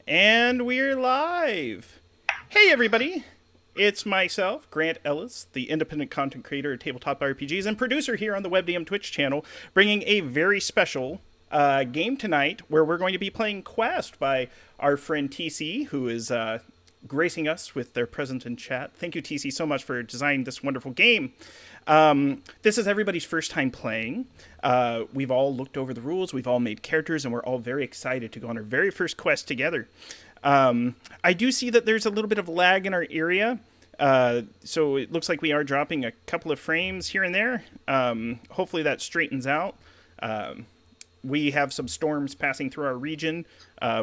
And we're live. Hey, everybody. It's myself, Grant Ellis, the independent content creator of Tabletop RPGs and producer here on the WebDM Twitch channel, bringing a very special game tonight where we're going to be playing Quest by our friend TC, who is gracing us with their presence in chat. Thank you, TC, so much for designing this wonderful game. This is everybody's first time playing. We've all looked over the rules, we've all made characters, and we're all very excited to go on our very first quest together. I do see that there's a little bit of lag in our area, so it looks like we are dropping a couple of frames here and there. Hopefully that straightens out. We have some storms passing through our region,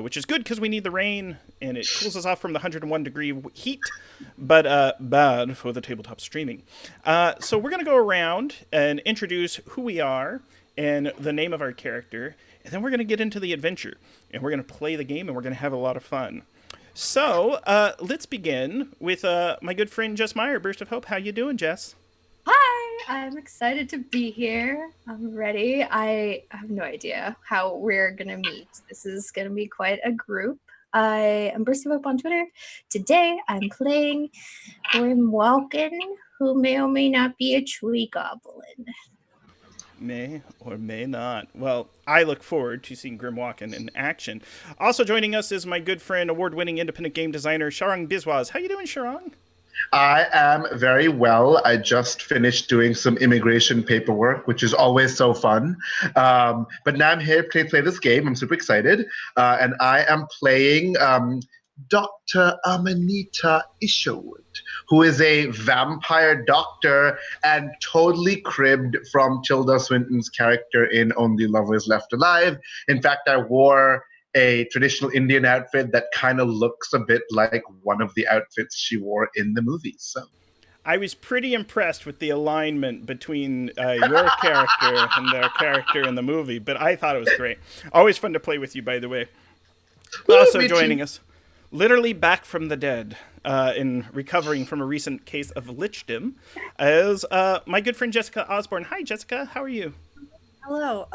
which is good because we need the rain, and it cools us off from the 101 degree heat, but bad for the tabletop streaming. So we're going to go around and introduce who we are and the name of our character, and then we're going to get into the adventure, and we're going to play the game, and we're going to have a lot of fun. So let's begin with my good friend Jess Meyer, Burst of Hope. How you doing, Jess? Hi, I'm excited to be here. I'm ready. I have no idea how we're going to meet. This is going to be quite a group. I am Burst of Hope on Twitter. Today, I'm playing Grim Walken, who may or may not be a tree goblin. May or may not. Well, I look forward to seeing Grimwalken in action. Also joining us is my good friend, award-winning independent game designer, Sharang Biswas. How you doing, Sharang? I am very well. I just finished doing some immigration paperwork, which is always so fun. But now I'm here to play this game. I'm super excited. And I am playing Dr. Amanita Isherwood, who is a vampire doctor and totally cribbed from Tilda Swinton's character in Only Lovers Left Alive. In fact, I wore a traditional Indian outfit that kind of looks a bit like one of the outfits she wore in the movies. So I was pretty impressed with the alignment between your character and their character in the movie, but I thought it was great. Always fun to play with you, by the way. Also joining us, literally back from the dead, in recovering from a recent case of lichdom, is my good friend Jessica Osborne. Hi, Jessica. How are you? Hello.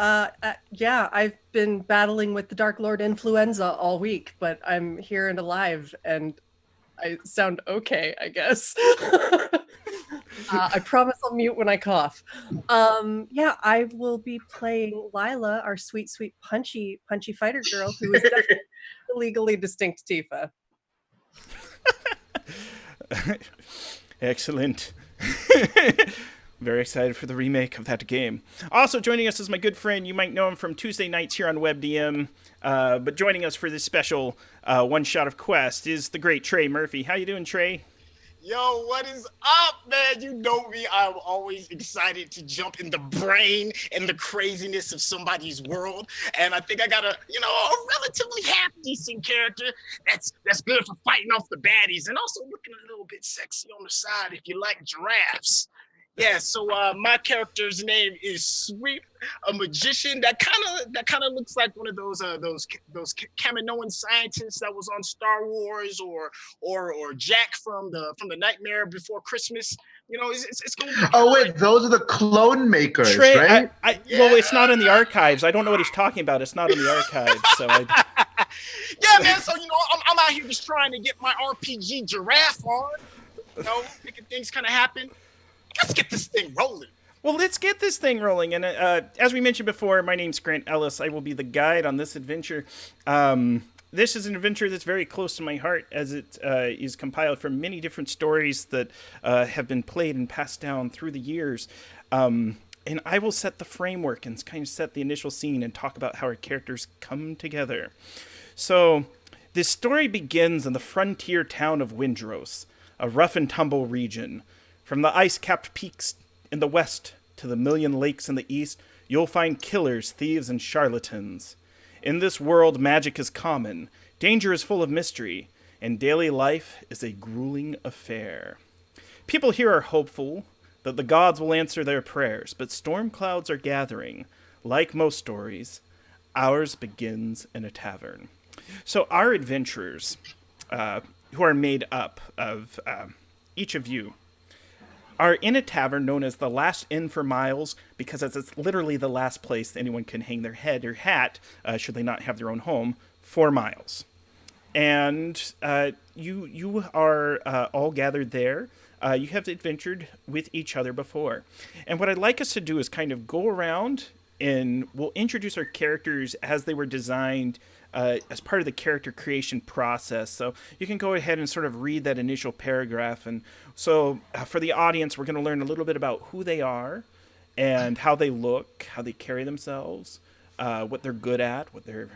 Yeah, I've been battling with the Dark Lord influenza all week, but I'm here and alive, and I sound okay, I guess. I promise I'll mute when I cough. Yeah, I will be playing Lila, our sweet, sweet, punchy fighter girl, who is definitely the legally distinct Tifa. Excellent. Very excited for the remake of that game. Also joining us is my good friend. You might know him from Tuesday nights here on WebDM. But joining us for this special one shot of Quest is the great Trey Murphy. How you doing, Trey? Yo, what is up, man? You know me. I'm always excited to jump in the brain and the craziness of somebody's world. And I think I got a relatively half-decent character that's good for fighting off the baddies and also looking a little bit sexy on the side if you like giraffes. Yeah, so my character's name is Sweep, a magician that kind of looks like one of those Kaminoan scientists that was on Star Wars or Jack from the Nightmare Before Christmas. You know, it's going to be. Oh wait, those are the clone makers, Trey, right? Well, it's not in the archives. I don't know what he's talking about. It's not in the archives, so Yeah, man. So I'm out here just trying to get my RPG giraffe on. You know, making things kind of happen. Let's get this thing rolling. Well, let's get this thing rolling. And as we mentioned before, my name's Grant Ellis. I will be the guide on this adventure. This is an adventure that's very close to my heart, as it is compiled from many different stories that have been played and passed down through the years. And I will set the framework and kind of set the initial scene and talk about how our characters come together. So, this story begins in the frontier town of Windros, a rough and tumble region. From the ice-capped peaks in the west to the million lakes in the east, you'll find killers, thieves, and charlatans. In this world, magic is common, danger is full of mystery, and daily life is a grueling affair. People here are hopeful that the gods will answer their prayers, but storm clouds are gathering. Like most stories, ours begins in a tavern. So our adventurers, who are made up of each of you, are in a tavern known as the Last Inn for Miles, because it's literally the last place anyone can hang their head or hat, should they not have their own home, for miles. and you are all gathered there. You have adventured with each other before. And what I'd like us to do is kind of go around and we'll introduce our characters as they were designed as part of the character creation process. So you can go ahead and sort of read that initial paragraph. And so for the audience, we're going to learn a little bit about who they are and how they look, how they carry themselves, what they're good at, what their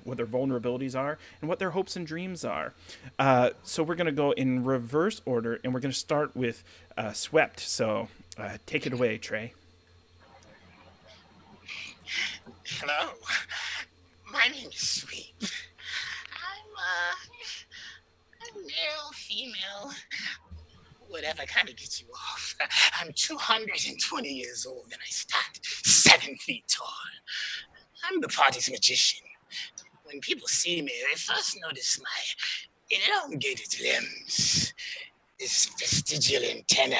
vulnerabilities are, and what their hopes and dreams are. So we're going to go in reverse order, and we're going to start with Swept. So take it away, Trey. Hello, my name is Sweep. I'm male, female, whatever kind of gets you off. I'm 220 years old and I stand 7 feet tall. I'm the party's magician. When people see me, they first notice my elongated limbs, this vestigial antenna,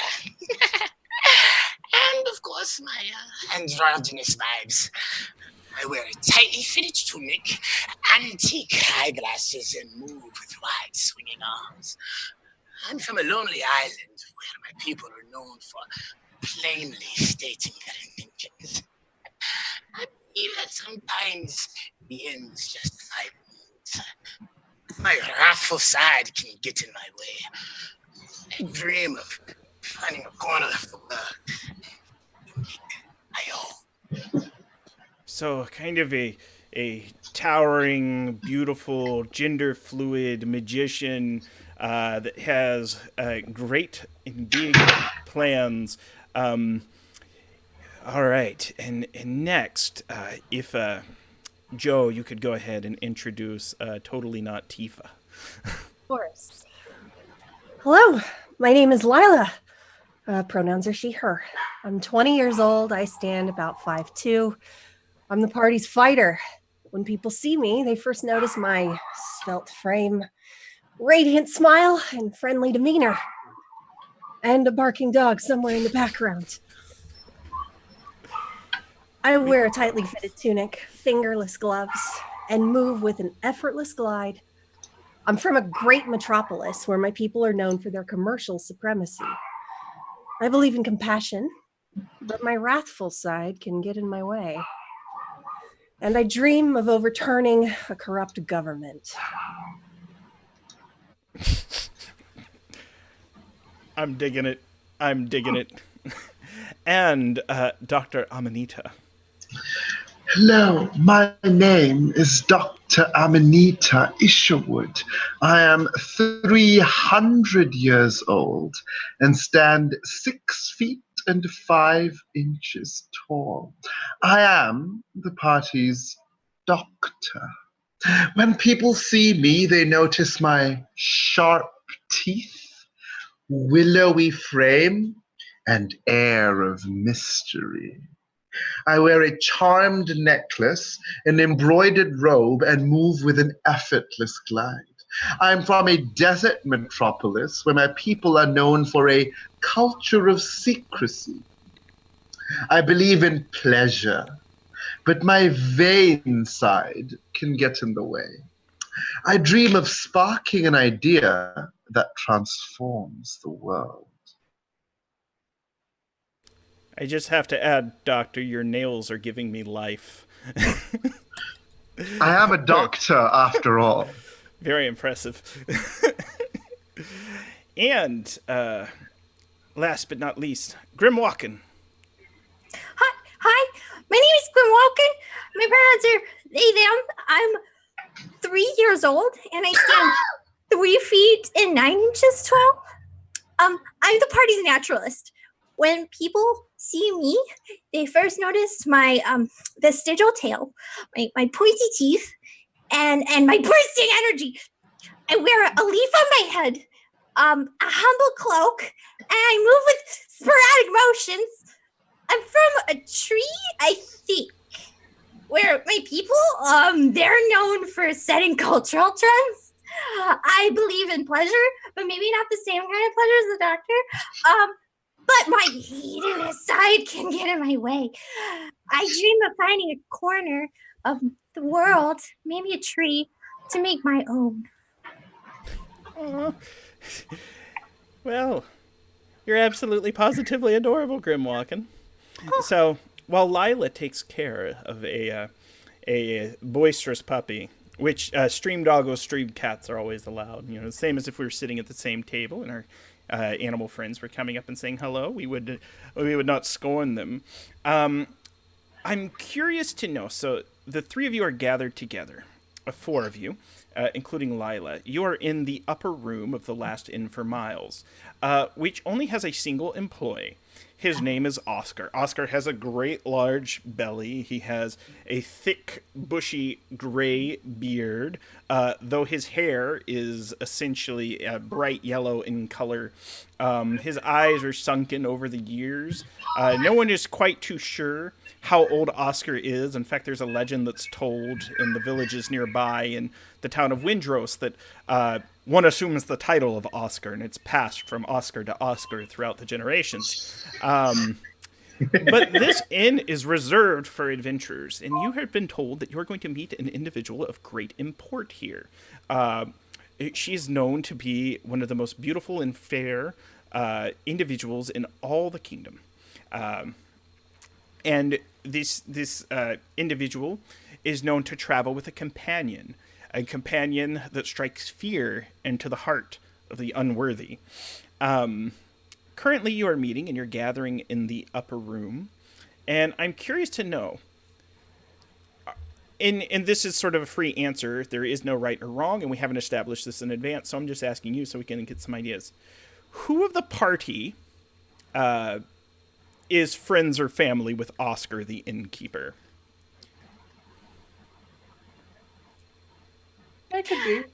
and of course my androgynous vibes. I wear a tightly fitted tunic, antique eyeglasses, and move with wide swinging arms. I'm from a lonely island where my people are known for plainly stating their intentions. I believe that sometimes the ends justify the means. My wrathful side can get in my way. I dream of finding a corner of the world. My own. So kind of a towering, beautiful, gender fluid magician that has great and big plans. All right, and next, if Joe, you could go ahead and introduce Totally Not Tifa. Of course. Hello, my name is Lila. Pronouns are she, her. I'm 20 years old. I stand about 5'2". I'm the party's fighter. When people see me, they first notice my svelte frame, radiant smile, and friendly demeanor. And a barking dog somewhere in the background. I wear a tightly fitted tunic, fingerless gloves, and move with an effortless glide. I'm from a great metropolis where my people are known for their commercial supremacy. I believe in compassion, but my wrathful side can get in my way. And I dream of overturning a corrupt government. I'm digging it. And Dr. Amanita. Hello, my name is Dr. Amanita Isherwood. I am 300 years old and stand 6 feet and 5 inches tall. I am the party's doctor. When people see me, they notice my sharp teeth, willowy frame, and air of mystery. I wear a charmed necklace, an embroidered robe, and move with an effortless glide. I'm from a desert metropolis where my people are known for a culture of secrecy. I believe in pleasure, but my vain side can get in the way. I dream of sparking an idea that transforms the world. I just have to add, Doctor, your nails are giving me life. I am a doctor, after all. Very impressive. And last but not least, Grim Walken. Hi, my name is Gwen Walken. My pronouns are they, them. I'm 3 years old and I stand 3 feet and 9 inches tall. I'm the party's naturalist. When people see me, they first notice my vestigial tail, my pointy teeth, and my bursting energy. I wear a leaf on my head, a humble cloak, and I move with sporadic motions. I'm from a tree, I think, where my people, they're known for setting cultural trends. I believe in pleasure, but maybe not the same kind of pleasure as the doctor. But my hedonist side can get in my way. I dream of finding a corner of the world, maybe a tree, to make my own. Aw. Well, you're absolutely positively adorable, Grimwalkin. So, while Lila takes care of a boisterous puppy, which stream doggos, stream cats are always allowed. You know, the same as if we were sitting at the same table and our animal friends were coming up and saying hello, we would not scorn them. I'm curious to know. So the three of you are gathered together, four of you, including Lila. You are in the upper room of the Last Inn for Miles, which only has a single employee. His name is Oscar. Oscar has a great large belly. He has a thick, bushy gray beard, though his hair is essentially bright yellow in color. His eyes are sunken over the years. No one is quite too sure how old Oscar is. In fact, there's a legend that's told in the villages nearby in the town of Windrose that one assumes the title of Oscar, and it's passed from Oscar to Oscar throughout the generations. But this inn is reserved for adventurers, and you have been told that you're going to meet an individual of great import here. She is known to be one of the most beautiful and fair individuals in all the kingdom. And this individual is known to travel with a companion that strikes fear into the heart of the unworthy. Currently, you are meeting and you're gathering in the upper room, and I'm curious to know. And this is sort of a free answer. There is no right or wrong, and we haven't established this in advance, so I'm just asking you so we can get some ideas. Who of the party is friends or family with Oscar, the innkeeper? That could be.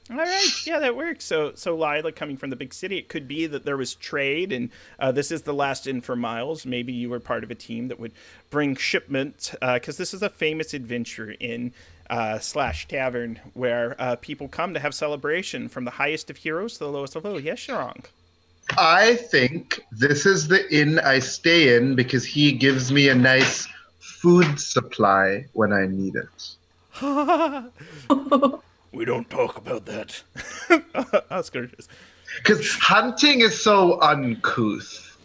All right, yeah, that works. So Lila, coming from the big city, it could be that there was trade, and this is the Last Inn for Miles. Maybe you were part of a team that would bring shipment, because this is a famous adventure inn / tavern where people come to have celebration from the highest of heroes to the lowest of low. Yes, you're wrong. I think this is the inn I stay in because he gives me a nice food supply when I need it. We don't talk about that. Oscar just... Because hunting is so uncouth.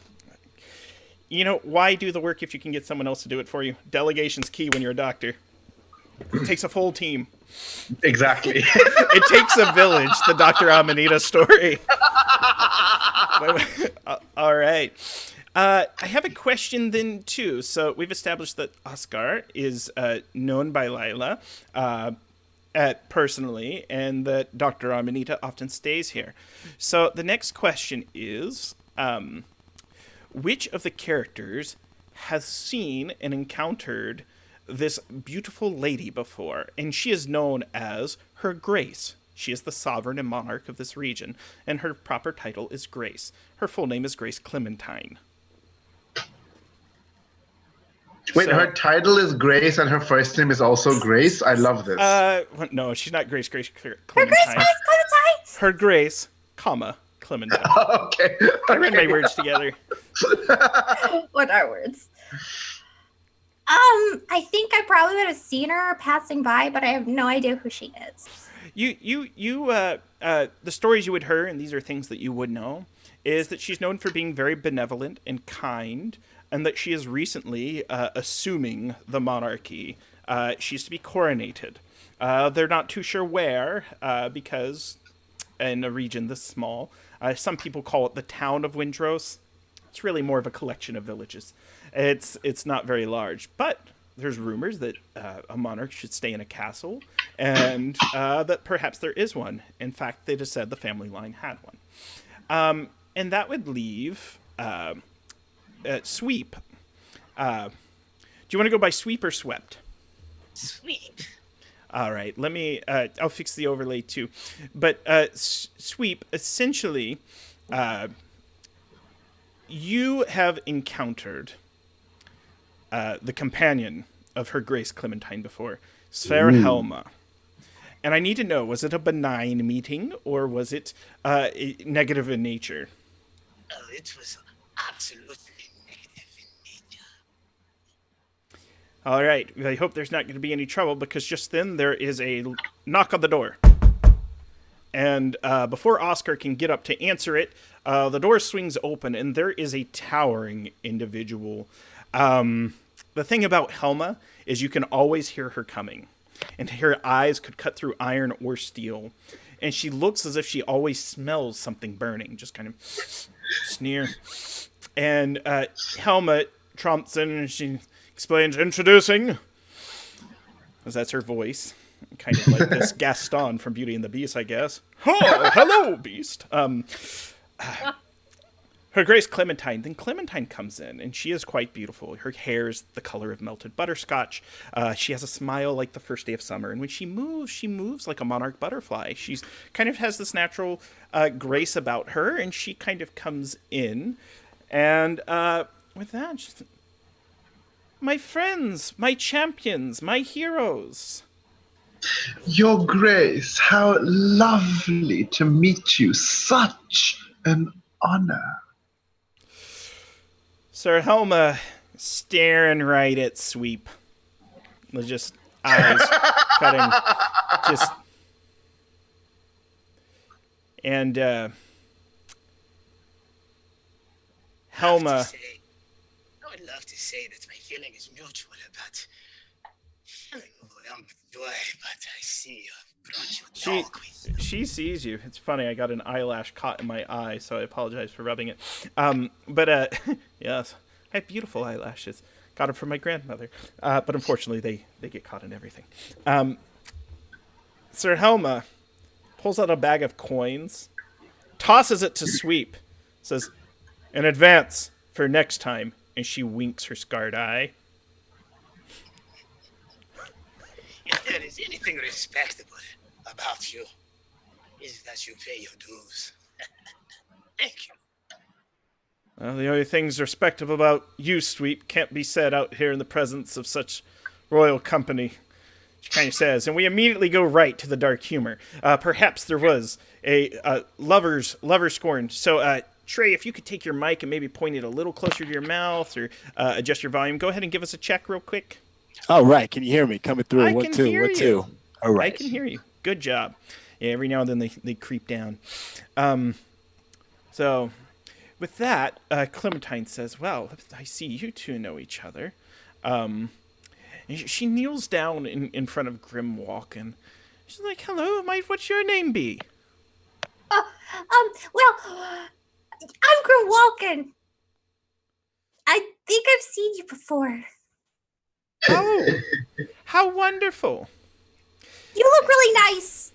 You know, why do the work if you can get someone else to do it for you? Delegation's key when you're a doctor. It takes a full team. Exactly. It takes a village, the Dr. Amanita story. All right. I have a question then, too. So we've established that Oscar is known by Lila personally, and that Dr. Amanita often stays here. So the next question is, which of the characters has seen and encountered this beautiful lady before? And she is known as Her Grace. She is the sovereign and monarch of this region, and her proper title is Grace. Her full name is Grace Clementine. Wait, her title is Grace and her first name is also Grace? I love this. No, she's not Grace Clementine. Her Grace Clementine! Her Grace, comma, Clementine. Okay. I read my words together. What are words? I think I probably would have seen her passing by, but I have no idea who she is. The stories you would hear, and these are things that you would know, is that she's known for being very benevolent and kind, and that she is recently assuming the monarchy. She's to be coronated. They're not too sure where, because in a region this small, some people call it the town of Windrose. It's really more of a collection of villages. It's not very large, but there's rumors that a monarch should stay in a castle, and that perhaps there is one. In fact, they just said the family line had one. And that would leave Sweep. Do you want to go by Sweep or Swept? Sweep. All right, let me, I'll fix the overlay too. But Sweep, essentially, you have encountered the companion of Her Grace Clementine before, Sfera Helma. And I need to know, was it a benign meeting, or was it negative in nature? Oh, it was absolutely negative in nature. All right, I hope there's not going to be any trouble, because just then there is a knock on the door. And before Oscar can get up to answer it, the door swings open, and there is a towering individual. The thing about Helma is you can always hear her coming, and her eyes could cut through iron or steel. And she looks as if she always smells something burning, just kind of sneer. And Helma trumps in, and she explains, introducing, as that's her voice, kind of like this Gaston from Beauty and the Beast, I guess. Oh, hello, Beast. Her Grace Clementine. Then Clementine comes in, and she is quite beautiful. Her hair is the color of melted butterscotch. She has a smile like the first day of summer, and when she moves like a monarch butterfly. She's kind of has this natural grace about her, and she kind of comes in, and with that, she's, my friends, my champions, my heroes. Your Grace, how lovely to meet you. Such an honor. Sir Helma staring right at Sweep. Just eyes cutting. Just. And Helma. I would love to say that my feeling is mutual, but feeling overwhelmed with joy, but I see you brought your dog with you. She sees you. It's funny, I got an eyelash caught in my eye, so I apologize for rubbing it. Yes, I have beautiful eyelashes. Got them from my grandmother. But unfortunately, they get caught in everything. Sir Helma pulls out a bag of coins, tosses it to Sweep, says, in advance for next time, and she winks her scarred eye. If there is anything respectable about you, is that you pay your dues. Thank you. Well, the only things respectable about you, Sweep, can't be said out here in the presence of such royal company, she kind of says, and we immediately go right to the dark humor. Perhaps there was a lover's scorn. So, Trey, if you could take your mic and maybe point it a little closer to your mouth or adjust your volume, go ahead and give us a check real quick. All right, can you hear me? Coming through. I One, can two, hear one, you. two. All right. I can hear you. Good job. Yeah, every now and then they creep down. So, with that, Clementine says, well, I see you two know each other. And she kneels down in front of Grim Walken. She's like, hello, what's your name be? Well, I'm Grim Walken. I think I've seen you before. Oh, how wonderful. You look really nice.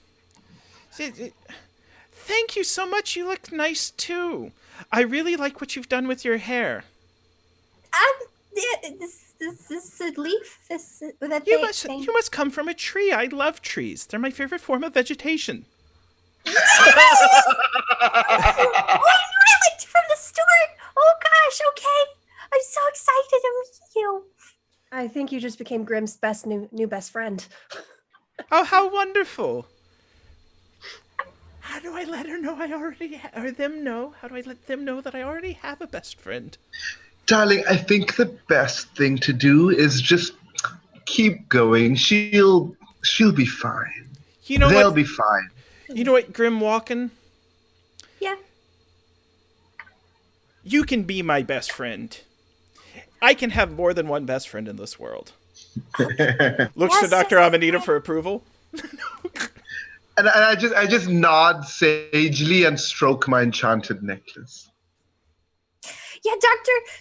Thank you so much. You look nice, too. I really like what you've done with your hair. This a leaf? You must come from a tree. I love trees. They're my favorite form of vegetation. Oh, I liked you from the start. Oh, gosh, okay. I'm so excited to meet you. I think you just became Grimm's new best friend. Oh, how wonderful. How do I let her know or them know? How do I let them know that I already have a best friend? Darling, I think the best thing to do is just keep going. She'll be fine. You know They'll what? be fine. You know what, Grim Walken? Yeah. You can be my best friend. I can have more than one best friend in this world. Looks to Dr. Amanita for approval. And I just nod sagely and stroke my enchanted necklace. Yeah,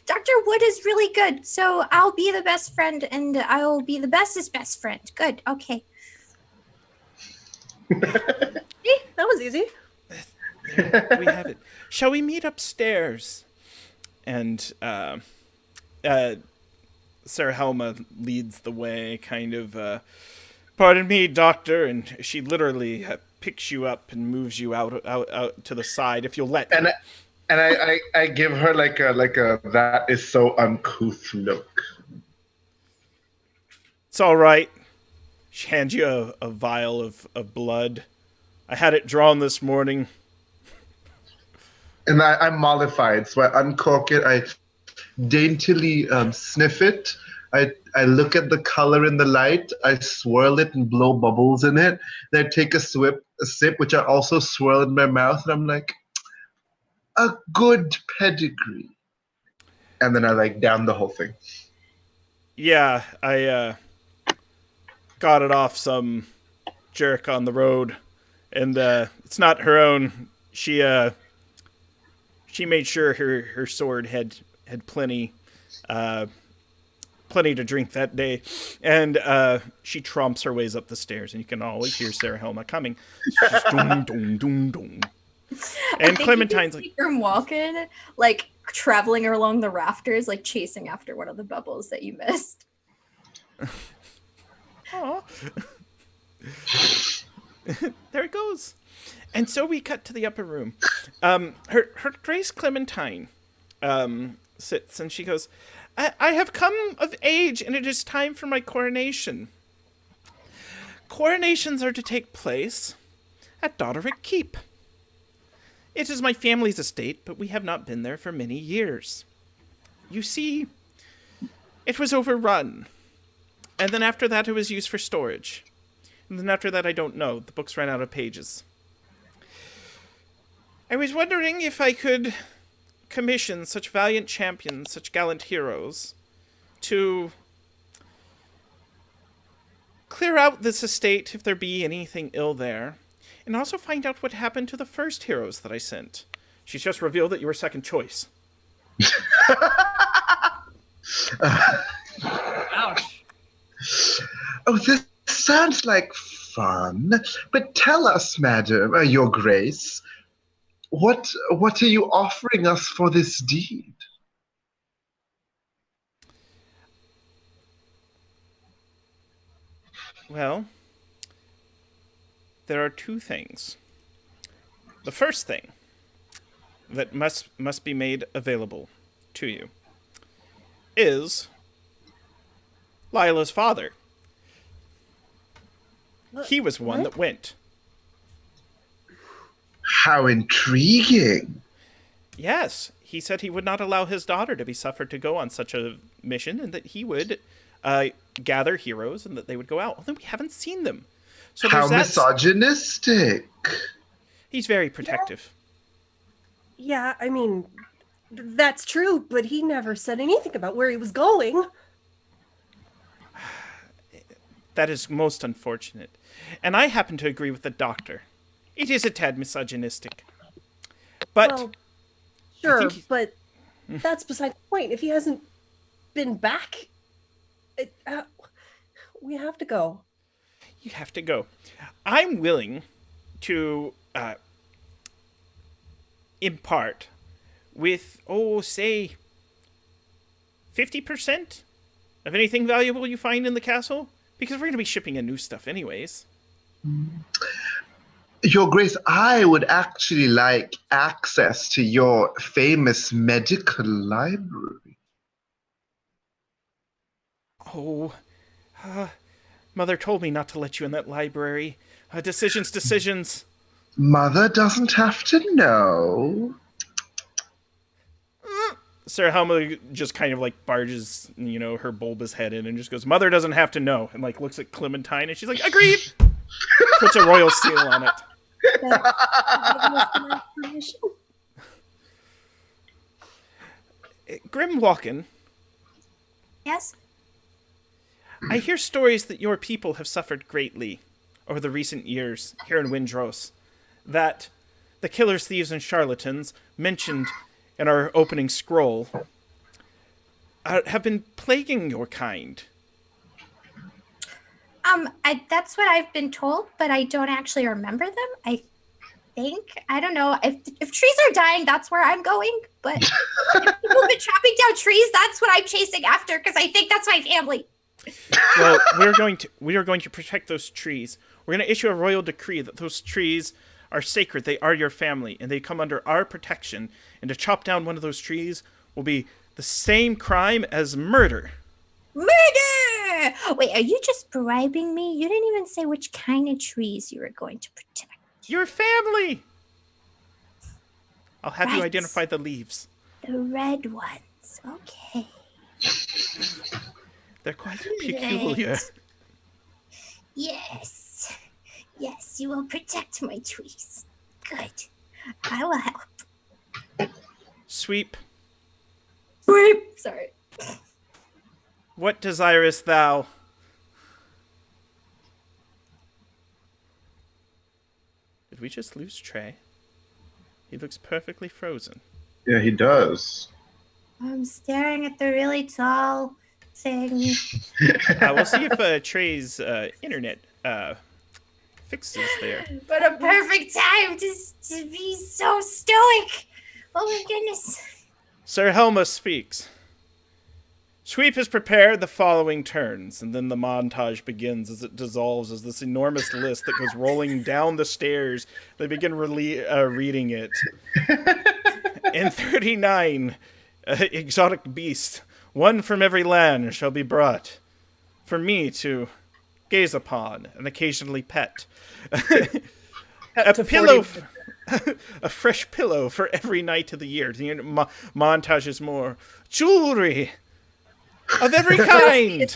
Dr. Wood is really good. So I'll be the best friend and I'll be the bestest best friend. Good. Okay. That was easy. There, we have it. Shall we meet upstairs? And Sarah Helma leads the way, kind of, pardon me, doctor, and she literally picks you up and moves you out to the side, if you'll let her. And I give her like a that is so uncouth look. It's all right. She hands you a vial of blood. I had it drawn this morning. And I'm mollified, so I uncork it. I daintily sniff it, I look at the color in the light, I swirl it and blow bubbles in it. Then I take a sip, which I also swirl in my mouth, and I'm like, a good pedigree. And then I like down the whole thing. Yeah, I got it off some jerk on the road, and it's not her own. She made sure her sword had plenty to drink that day, and she tromps her ways up the stairs, and you can always hear Sarah Helma coming. Just dum, dum, dum, dum. And Clementine's like, from walking, like traveling along the rafters, like chasing after one of the bubbles that you missed. "Aw." There it goes. And so we cut to the upper room. Her Grace Clementine sits, and she goes, I have come of age, and it is time for my coronation. Coronations are to take place at Dodderick Keep. It is my family's estate, but we have not been there for many years. You see, it was overrun. And then after that, it was used for storage. And then after that, I don't know. The books ran out of pages. I was wondering if I could commission such valiant champions, such gallant heroes, to clear out this estate if there be anything ill there, and also find out what happened to the first heroes that I sent. She's just revealed that you were second choice. Ouch. Oh, this sounds like fun. But tell us, madam, your grace, what are you offering us for this deed? Well, there are two things. The first thing that must be made available to you is Lila's father. He was one that went. How intriguing. Yes, he said he would not allow his daughter to be suffered to go on such a mission, and that he would gather heroes and that they would go out. Although we haven't seen them. So how that. Misogynistic. He's very protective. Yeah, I mean, that's true, but he never said anything about where he was going. That is most unfortunate. And I happen to agree with the doctor. It is a tad misogynistic. But Well, sure, but that's beside the point. If he hasn't been back, we have to go. you have to go. I'm willing to impart with, say, 50% of anything valuable you find in the castle, because we're going to be shipping in new stuff anyways. Your Grace, I would actually like access to your famous medical library. Oh, Mother told me not to let you in that library. Decisions. Mother doesn't have to know. Sarah Helma just kind of like barges, her bulbous head in and just goes, Mother doesn't have to know, and like looks at Clementine and she's like, agreed! Puts a royal seal on it. Grim Walken. Yes? I hear stories that your people have suffered greatly over the recent years here in Windros. That the killers, thieves, and charlatans mentioned in our opening scroll have been plaguing your kind. That's what I've been told, but I don't actually remember them. I don't know. If trees are dying, that's where I'm going. But if people have been chopping down trees, that's what I'm chasing after, because I think that's my family. Well, we are going to protect those trees. We're going to issue a royal decree that those trees are sacred. They are your family, and they come under our protection. And to chop down one of those trees will be the same crime as murder. Murder! Wait, are you just bribing me? You didn't even say which kind of trees you were going to protect. Your family! I'll have you Right. identify the leaves. The red ones. Okay. They're quite peculiar. Yes. Yes, you will protect my trees. Good. I will help. Sweep, Sweep! Sorry. what desirest thou? Did we just lose Trey? He looks perfectly frozen. Yeah, he does. I'm staring at the really tall thing. We'll see if Trey's internet fixes there. What a perfect time to be so stoic. Oh my goodness. Sir Helma speaks. Sweep has prepared the following turns, and then the montage begins as it dissolves as this enormous list that goes rolling down the stairs. They begin reading it. In 39, exotic beasts, one from every land, shall be brought for me to gaze upon and occasionally pet. A pillow, a fresh pillow for every night of the year. The montage is more jewelry of every kind.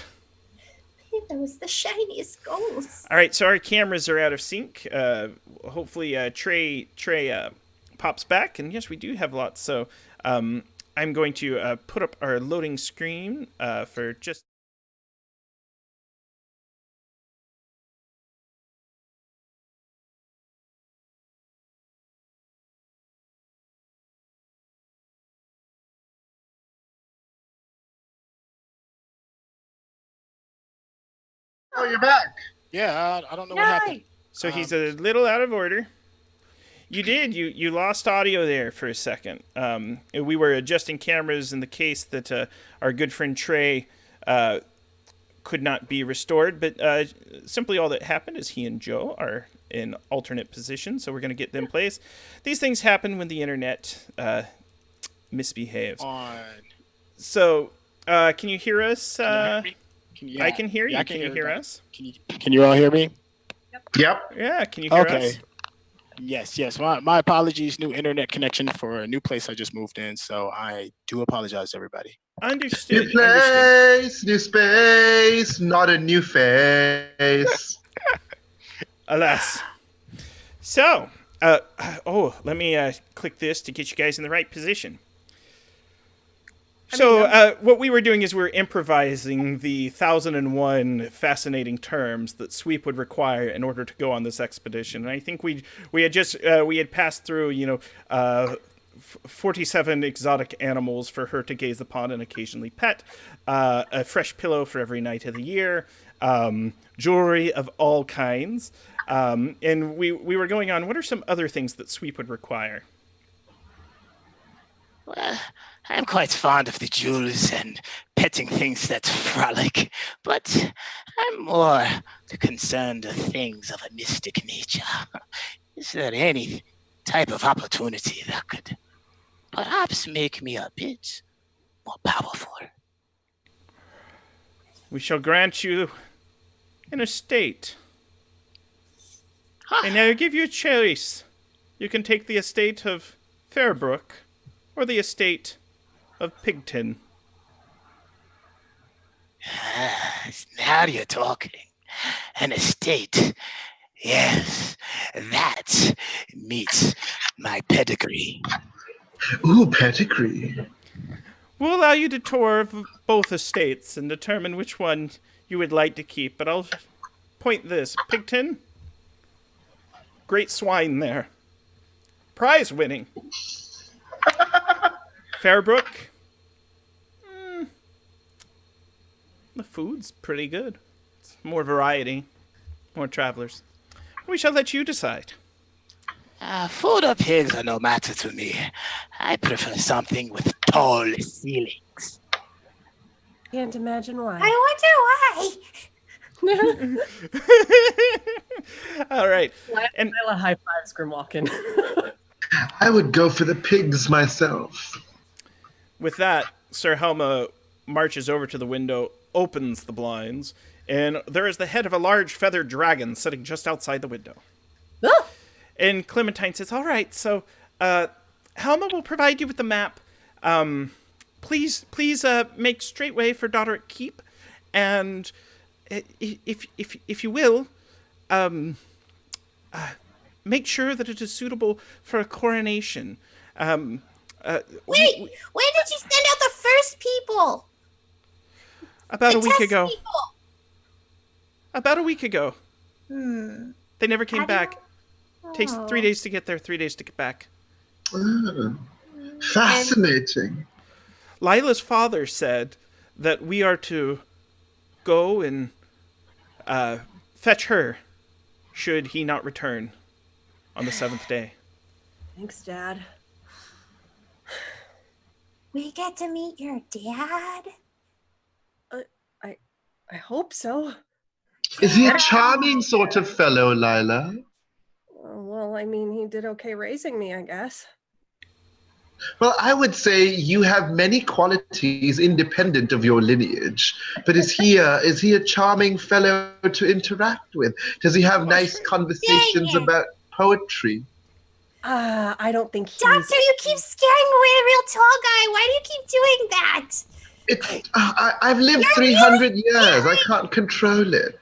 That was the shiniest goals. All right, so our cameras are out of sync. Hopefully, Trey pops back, and yes, we do have lots. So I'm going to put up our loading screen for just. Oh, you're back. Yeah, I don't know what happened. So he's a little out of order. You did. You lost audio there for a second. We were adjusting cameras in the case that our good friend Trey could not be restored. But simply all that happened is he and Joe are in alternate positions, so we're going to get them placed. These things happen when the internet misbehaves. So can you hear us? I can hear you. Yeah, can you hear us? Can you all hear me? Yep. Yeah, can you hear Okay. us? Yes. My apologies. New internet connection for a new place I just moved in, so I do apologize, everybody. Understood. New place, new space, not a new face. Alas. So, let me click this to get you guys in the right position. So, what we were doing is we were improvising the 1,001 fascinating terms that Sweep would require in order to go on this expedition. And I think we had passed through, 47 exotic animals for her to gaze upon and occasionally pet, a fresh pillow for every night of the year, jewelry of all kinds, and we were going on. What are some other things that Sweep would require? Well, I'm quite fond of the jewels and petting things that frolic, but I'm more concerned with things of a mystic nature. Is there any type of opportunity that could perhaps make me a bit more powerful? We shall grant you an estate. And I will give you a choice. You can take the estate of Fairbrook or the estate of Pigton. Now you're talking. An estate. Yes, that meets my pedigree. Ooh, pedigree. We'll allow you to tour both estates and determine which one you would like to keep, but I'll point this. Pigton, great swine there. Prize winning. Fairbrook, the food's pretty good. It's more variety, more travelers. We shall let you decide. Food or pigs are no matter to me. I prefer something with tall ceilings. Can't imagine why. I wonder why. All right. And Lila high fives Grimwalkin. I would go for the pigs myself. With that, Sir Helma marches over to the window, opens the blinds, and there is the head of a large feathered dragon sitting just outside the window. Oh! And Clementine says, all right, so Helma will provide you with the map. Please make straight way for Doderick Keep, And if you will, make sure that it is suitable for a coronation. Wait, when did you send out the first people? About a The week test ago. people? About a week ago. Hmm. They never came How do you- back. Takes 3 days to get there, 3 days to get back. Fascinating. Lila's father said that we are to go and fetch her should he not return on the 7th day. Thanks, Dad. We get to meet your dad? I hope so. Is he a charming sort of fellow, Lila? Well, I mean, he did okay raising me, I guess. Well, I would say you have many qualities independent of your lineage. But is he a charming fellow to interact with? Does he have nice conversations about poetry? I don't think he's... Doctor, you keep scaring away a real tall guy. Why do you keep doing that? I've lived 300 years. I can't control it.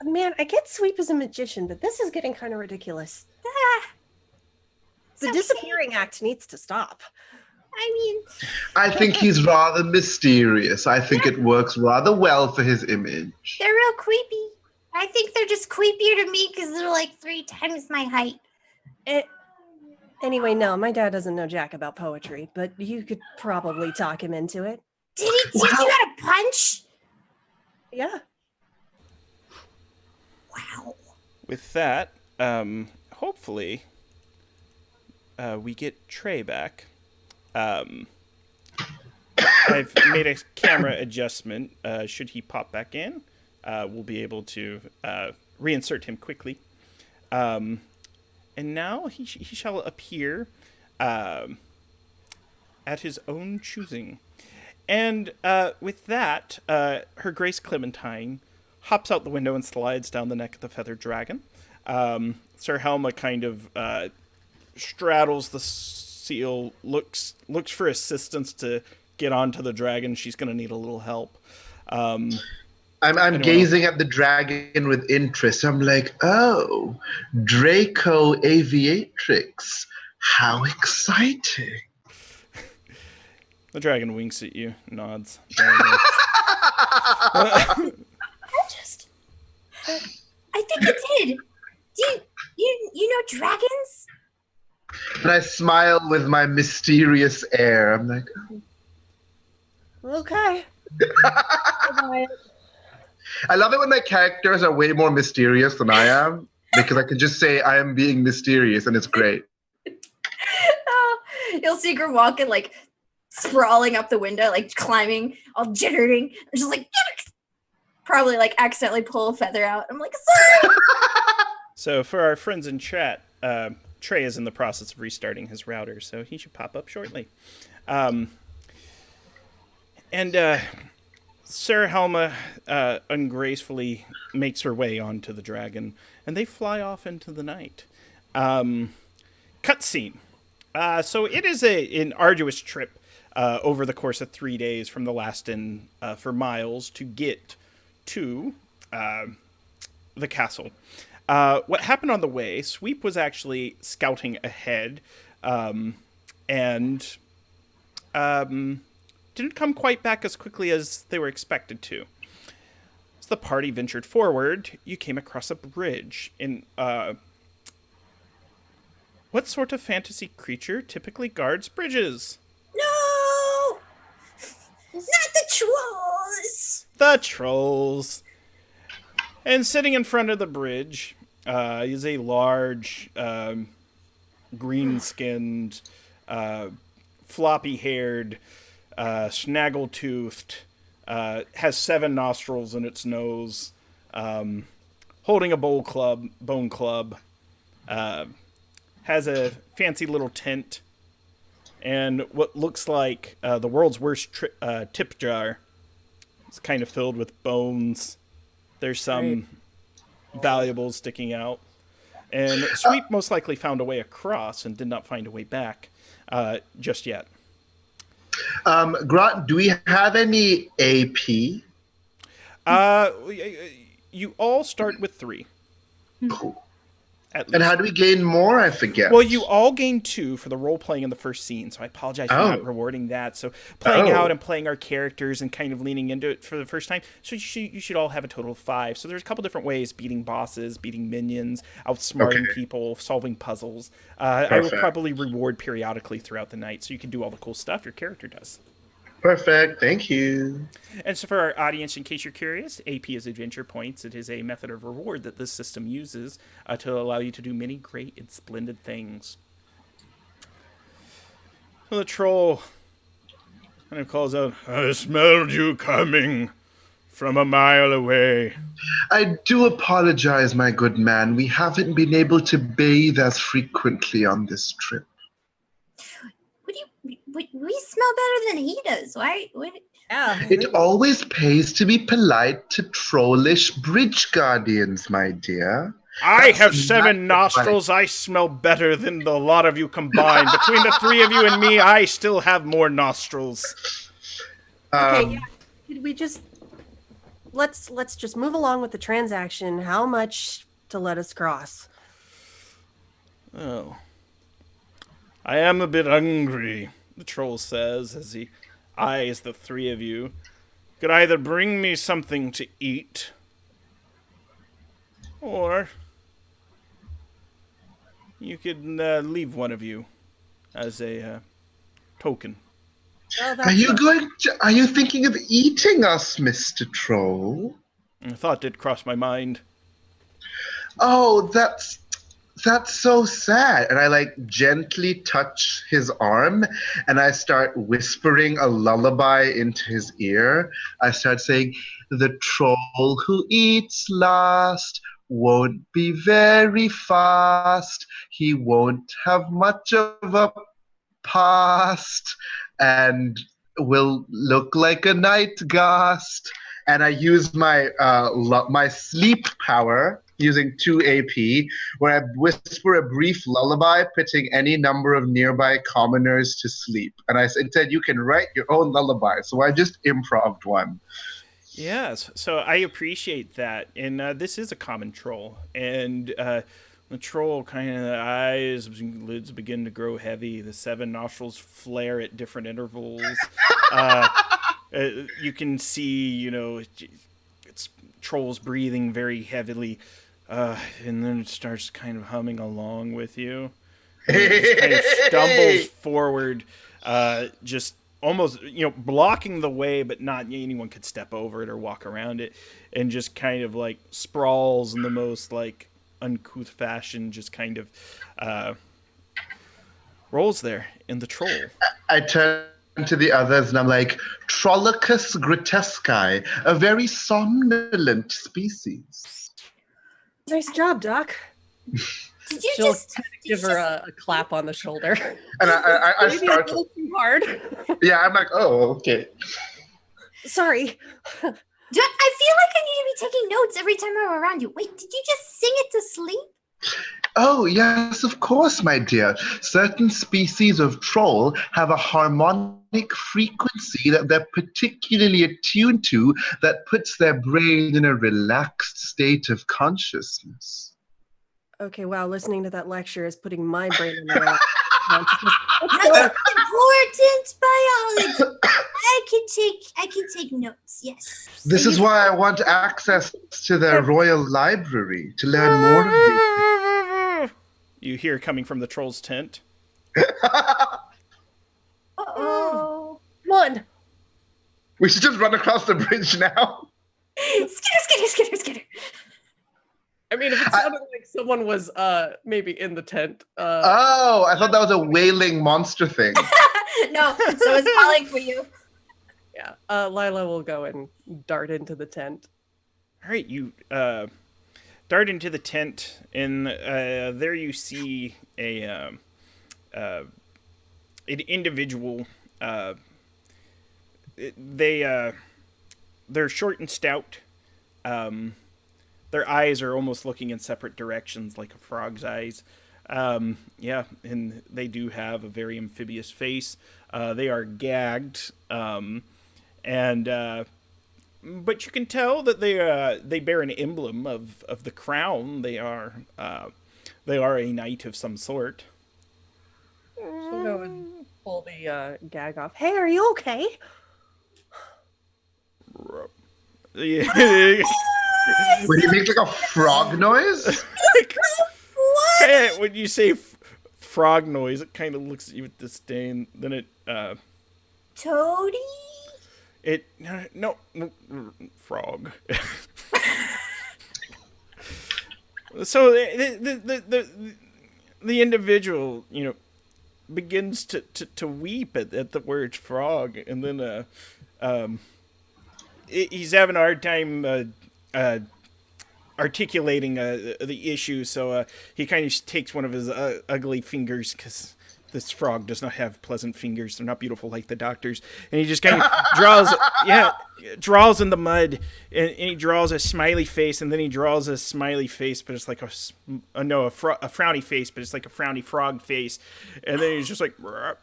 Man, I get Sweep as a magician, but this is getting kind of ridiculous. The disappearing act needs to stop. I mean... I think he's rather mysterious. I think it works rather well for his image. They're real creepy. I think they're just creepier to me because they're like 3 times my height. Anyway, no, my dad doesn't know jack about poetry, but you could probably talk him into it. Did he teach you how to punch? Yeah. Wow. With that, hopefully, we get Trey back. I've made a camera adjustment. Should he pop back in, we'll be able to reinsert him quickly. And now he shall appear at his own choosing. And with that, Her Grace Clementine hops out the window and slides down the neck of the feathered dragon. Sir Helma kind of straddles the seal, looks for assistance to get onto the dragon. She's going to need a little help. I'm gazing at the dragon with interest. I'm like, oh, Draco Aviatrix. How exciting. The dragon winks at you, nods. I think it did. Do you know dragons? And I smile with my mysterious air. I'm like, oh. Okay. I love it when my characters are way more mysterious than I am, because I can just say I am being mysterious and it's great. You'll see her walking, like, sprawling up the window, like, climbing, all jittering. And just like, probably, like, accidentally pull a feather out. I'm like, sorry! So for our friends in chat, Trey is in the process of restarting his router, so he should pop up shortly. Sarah Helma ungracefully makes her way onto the dragon, and they fly off into the night. Cutscene. So it is an arduous trip over the course of 3 days from the last inn for Miles to get to the castle. What happened on the way, Sweep was actually scouting ahead and didn't come quite back as quickly as they were expected to. As the party ventured forward, you came across a bridge. What sort of fantasy creature typically guards bridges? No! Not the trolls! The trolls. And sitting in front of the bridge is a large, green-skinned, floppy-haired, snaggle-toothed, has 7 nostrils in its nose, holding a bone club, has a fancy little tent, and what looks like the world's worst tip jar. It's kind of filled with bones. There's some valuables sticking out. And Sweep most likely found a way across and did not find a way back just yet. Grant, do we have any AP? You all start with 3. Cool. At least. And how do we gain more? I forget. Well, you all gain 2 for the role playing in the first scene, so I apologize for not rewarding that. So playing out and playing our characters and kind of leaning into it for the first time, so you should all have a total of 5. So there's a couple different ways: beating bosses, beating minions, outsmarting people, solving puzzles. I will probably reward periodically throughout the night, so you can do all the cool stuff your character does. Perfect. Thank you. And so for our audience, in case you're curious, AP is Adventure Points. It is a method of reward that this system uses to allow you to do many great and splendid things. The troll kind of calls out, "I smelled you coming from a mile away." I do apologize, my good man. We haven't been able to bathe as frequently on this trip. We smell better than he does. Why? Yeah. It always pays to be polite to trollish bridge guardians, my dear. I have 7 nostrils. I smell better than the lot of you combined. Between the 3 of you and me, I still have more nostrils. Okay, yeah. Could we just let's just move along with the transaction. How much to let us cross? Oh. I am a bit hungry, the troll says as he eyes the 3 of you. Could either bring me something to eat, or you could leave one of you as a token. Well, Are you thinking of eating us, Mr. Troll? I thought it crossed my mind. Oh, that's so sad. And I gently touch his arm and I start whispering a lullaby into his ear. I start saying, "The troll who eats last won't be very fast. He won't have much of a past and will look like a night ghost." And I use my my sleep power using 2 AP, where I whisper a brief lullaby, putting any number of nearby commoners to sleep. And I said, "You can write your own lullaby." So I just improv'd one. Yes, so I appreciate that. And this is a common troll. And the troll kind of, the eyes, lids begin to grow heavy. The 7 nostrils flare at different intervals. You can see, it's trolls breathing very heavily. And then it starts kind of humming along with you. And it just kind of stumbles forward, just almost, blocking the way, but not anyone could step over it or walk around it, and just kind of sprawls in the most uncouth fashion, just kind of rolls there in the troll. I turn to the others and I'm like, "Trollicus grotescae, a very somnolent species." Nice job, Doc. Did you She'll just give her a clap on the shoulder. And I Maybe start a little too hard. Yeah, I'm like, "Oh, okay." Sorry. I feel like I need to be taking notes every time I'm around you. Wait, did you just sing it to sleep? Oh, yes, of course, my dear. Certain species of troll have a harmonic frequency that they're particularly attuned to that puts their brain in a relaxed state of consciousness. Okay, wow, listening to that lecture is putting my brain in the That's important biology. I can take notes. Yes. This is why I want access to the Royal Library to learn more of these. You hear coming from the troll's tent. Uh-oh. Come on. We should just run across the bridge now. Skitter. I mean, if it sounded like someone was maybe in the tent. Oh, I thought that was a wailing monster thing. No, so it's calling for you. Yeah, Lila will go and dart into the tent. All right, you dart into the tent, and there you see an individual. They're short and stout. Their eyes are almost looking in separate directions, like a frog's eyes. Yeah, and they do have a very amphibious face. They are gagged, and but you can tell that they bear an emblem of the crown. They are a knight of some sort. She'll go and pull the gag off. Hey, are you okay? Yeah. When you make like a frog noise? Hey, when you say frog noise, it kind of looks at you with disdain. Then it Toady? no frog. So the individual, begins to weep at the word frog, and then he's having a hard time articulating the issue, so he kind of takes one of his ugly fingers, because this frog does not have pleasant fingers. They're not beautiful like the doctor's. And he just kind of draws in the mud, and he draws a smiley face, and then he draws a smiley face, but it's like a frowny face, but it's like a frowny frog face. And then he's just like,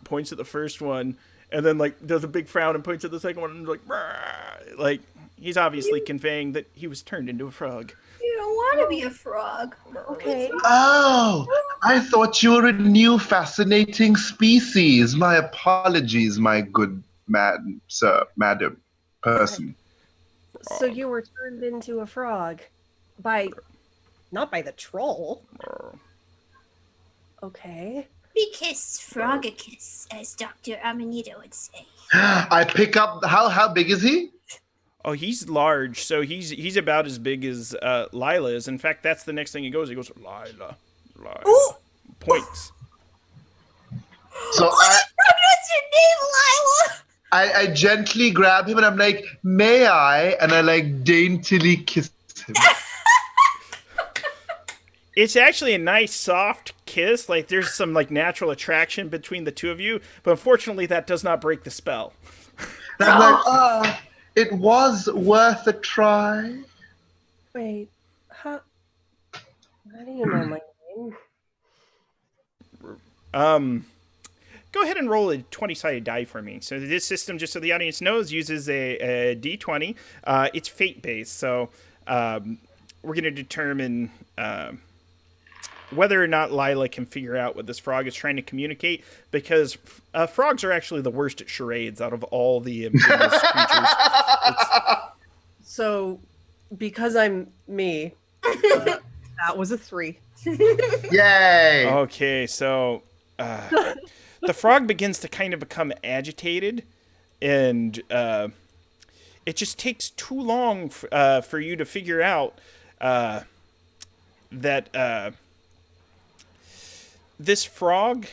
points at the first one, and then like does a big frown and points at the second one, and like he's obviously conveying that he was turned into a frog. You don't want to be a frog. Okay. Oh, I thought you were a new fascinating species. My apologies, my good madam, person. So you were turned into a frog not by the troll. Okay. Frogicus, frogicus, as Dr. Amanito would say. I pick up. How big is he? Oh, he's large, so he's about as big as Lila is. In fact, that's the next thing he goes. He goes, Lila. Ooh. Points. So What's your name, Lila? I gently grab him and I'm like, may I? And I like daintily kiss him. It's actually a nice, soft kiss. Like, there's some like natural attraction between the two of you, but unfortunately, that does not break the spell. And I'm like, it was worth a try. Wait, how do you know my name? Go ahead and roll a 20-sided die for me. So this system, just so the audience knows, uses a D20. It's fate-based, so we're going to determine whether or not Lila can figure out what this frog is trying to communicate, because frogs are actually the worst at charades out of all the amphibious creatures. So, because I'm me, that was a 3. Yay! Okay, so the frog begins to kind of become agitated, and it just takes too long for you to figure out that this frog,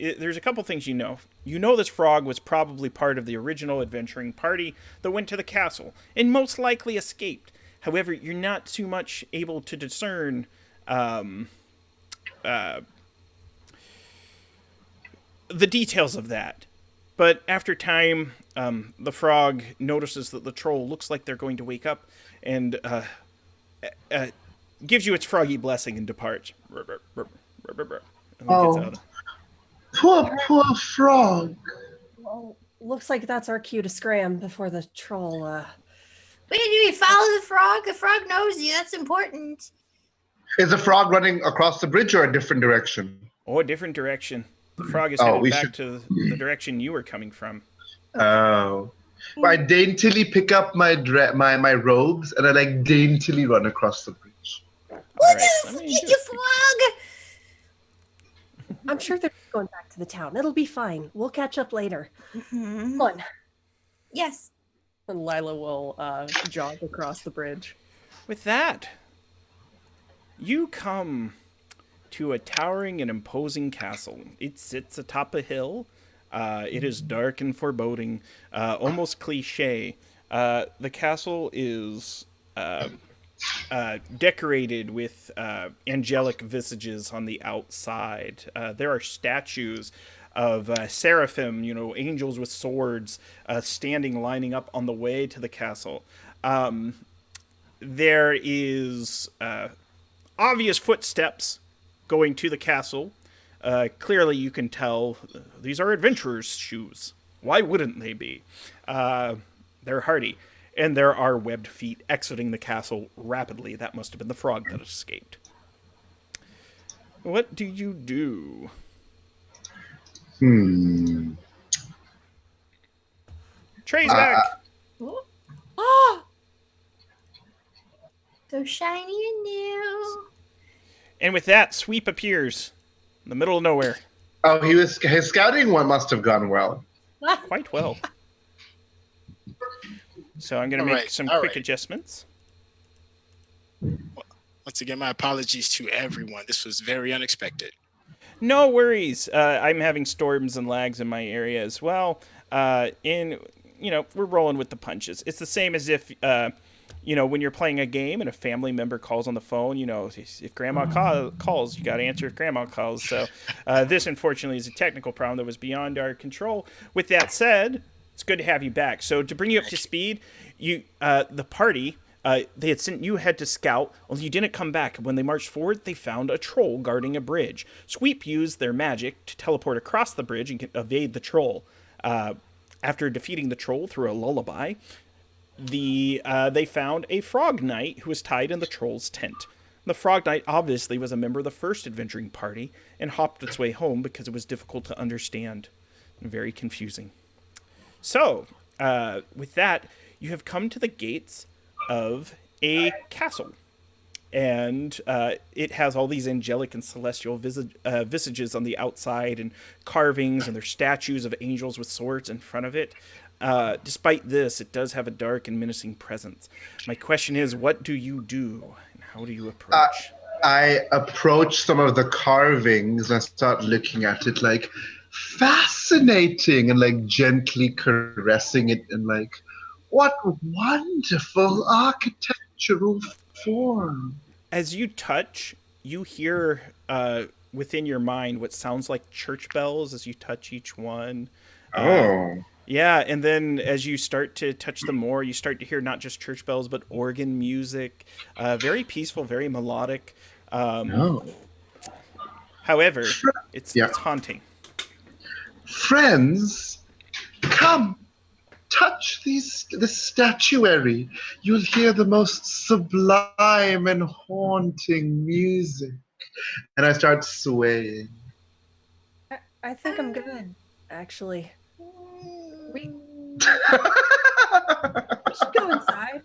there's a couple things you know. You know this frog was probably part of the original adventuring party that went to the castle, and most likely escaped. However, you're not too much able to discern the details of that. But after time, the frog notices that the troll looks like they're going to wake up, and gives you its froggy blessing and departs. Oh, poor frog. Well, looks like that's our cue to scram before the troll. Wait, do we follow the frog? The frog knows you. That's important. Is the frog running across the bridge or a different direction? Oh, a different direction. The frog is headed back to the direction you were coming from. Oh. I daintily pick up my robes and I like daintily run across the bridge. You frog! I'm sure they're going back to the town. It'll be fine. We'll catch up later. Mm-hmm. Come on. Yes. And Lila will jog across the bridge. With that, you come to a towering and imposing castle. It sits atop a hill. It is dark and foreboding, almost cliche. The castle is decorated with angelic visages on the outside. There are statues of seraphim, angels with swords, lining up on the way to the castle. There is obvious footsteps going to the castle. Clearly you can tell these are adventurers' shoes. Why wouldn't they be? They're hardy. and there are webbed feet exiting the castle rapidly. That must have been the frog that escaped. What do you do? Trey's back. Oh, so shiny and new. And with that, Sweep appears in the middle of nowhere. Oh, his scouting one must have gone well. Quite well. So I'm going to make some quick adjustments. Once again, my apologies to everyone. This was very unexpected. No worries. I'm having storms and lags in my area as well. We're rolling with the punches. It's the same as if, when you're playing a game and a family member calls on the phone, if grandma calls, you got to answer if grandma calls. So this, unfortunately, is a technical problem that was beyond our control. With that said, it's good to have you back. So to bring you up to speed, the party... they had sent you ahead to scout, only you didn't come back. When they marched forward, they found a troll guarding a bridge. Sweep used their magic to teleport across the bridge and evade the troll. After defeating the troll through a lullaby, they found a frog knight who was tied in the troll's tent. The frog knight obviously was a member of the first adventuring party and hopped its way home because it was difficult to understand and very confusing. So, with that, you have come to the gates of a castle, and it has all these angelic and celestial visages on the outside, and carvings, and there's statues of angels with swords in front of it. Despite this, it does have a dark and menacing presence. My question is, what do you do, and how do you approach? I approach some of the carvings and I start looking at it like, fascinating, and like gently caressing it, and like, what wonderful architectural form. As you touch, you hear within your mind what sounds like church bells as you touch each one. Yeah, and then as you start to touch them more, you start to hear not just church bells, but organ music. Very peaceful, very melodic. However, it's haunting. Friends, come. Touch the statuary. You'll hear the most sublime and haunting music. And I start swaying. I think I'm good, actually. We should go inside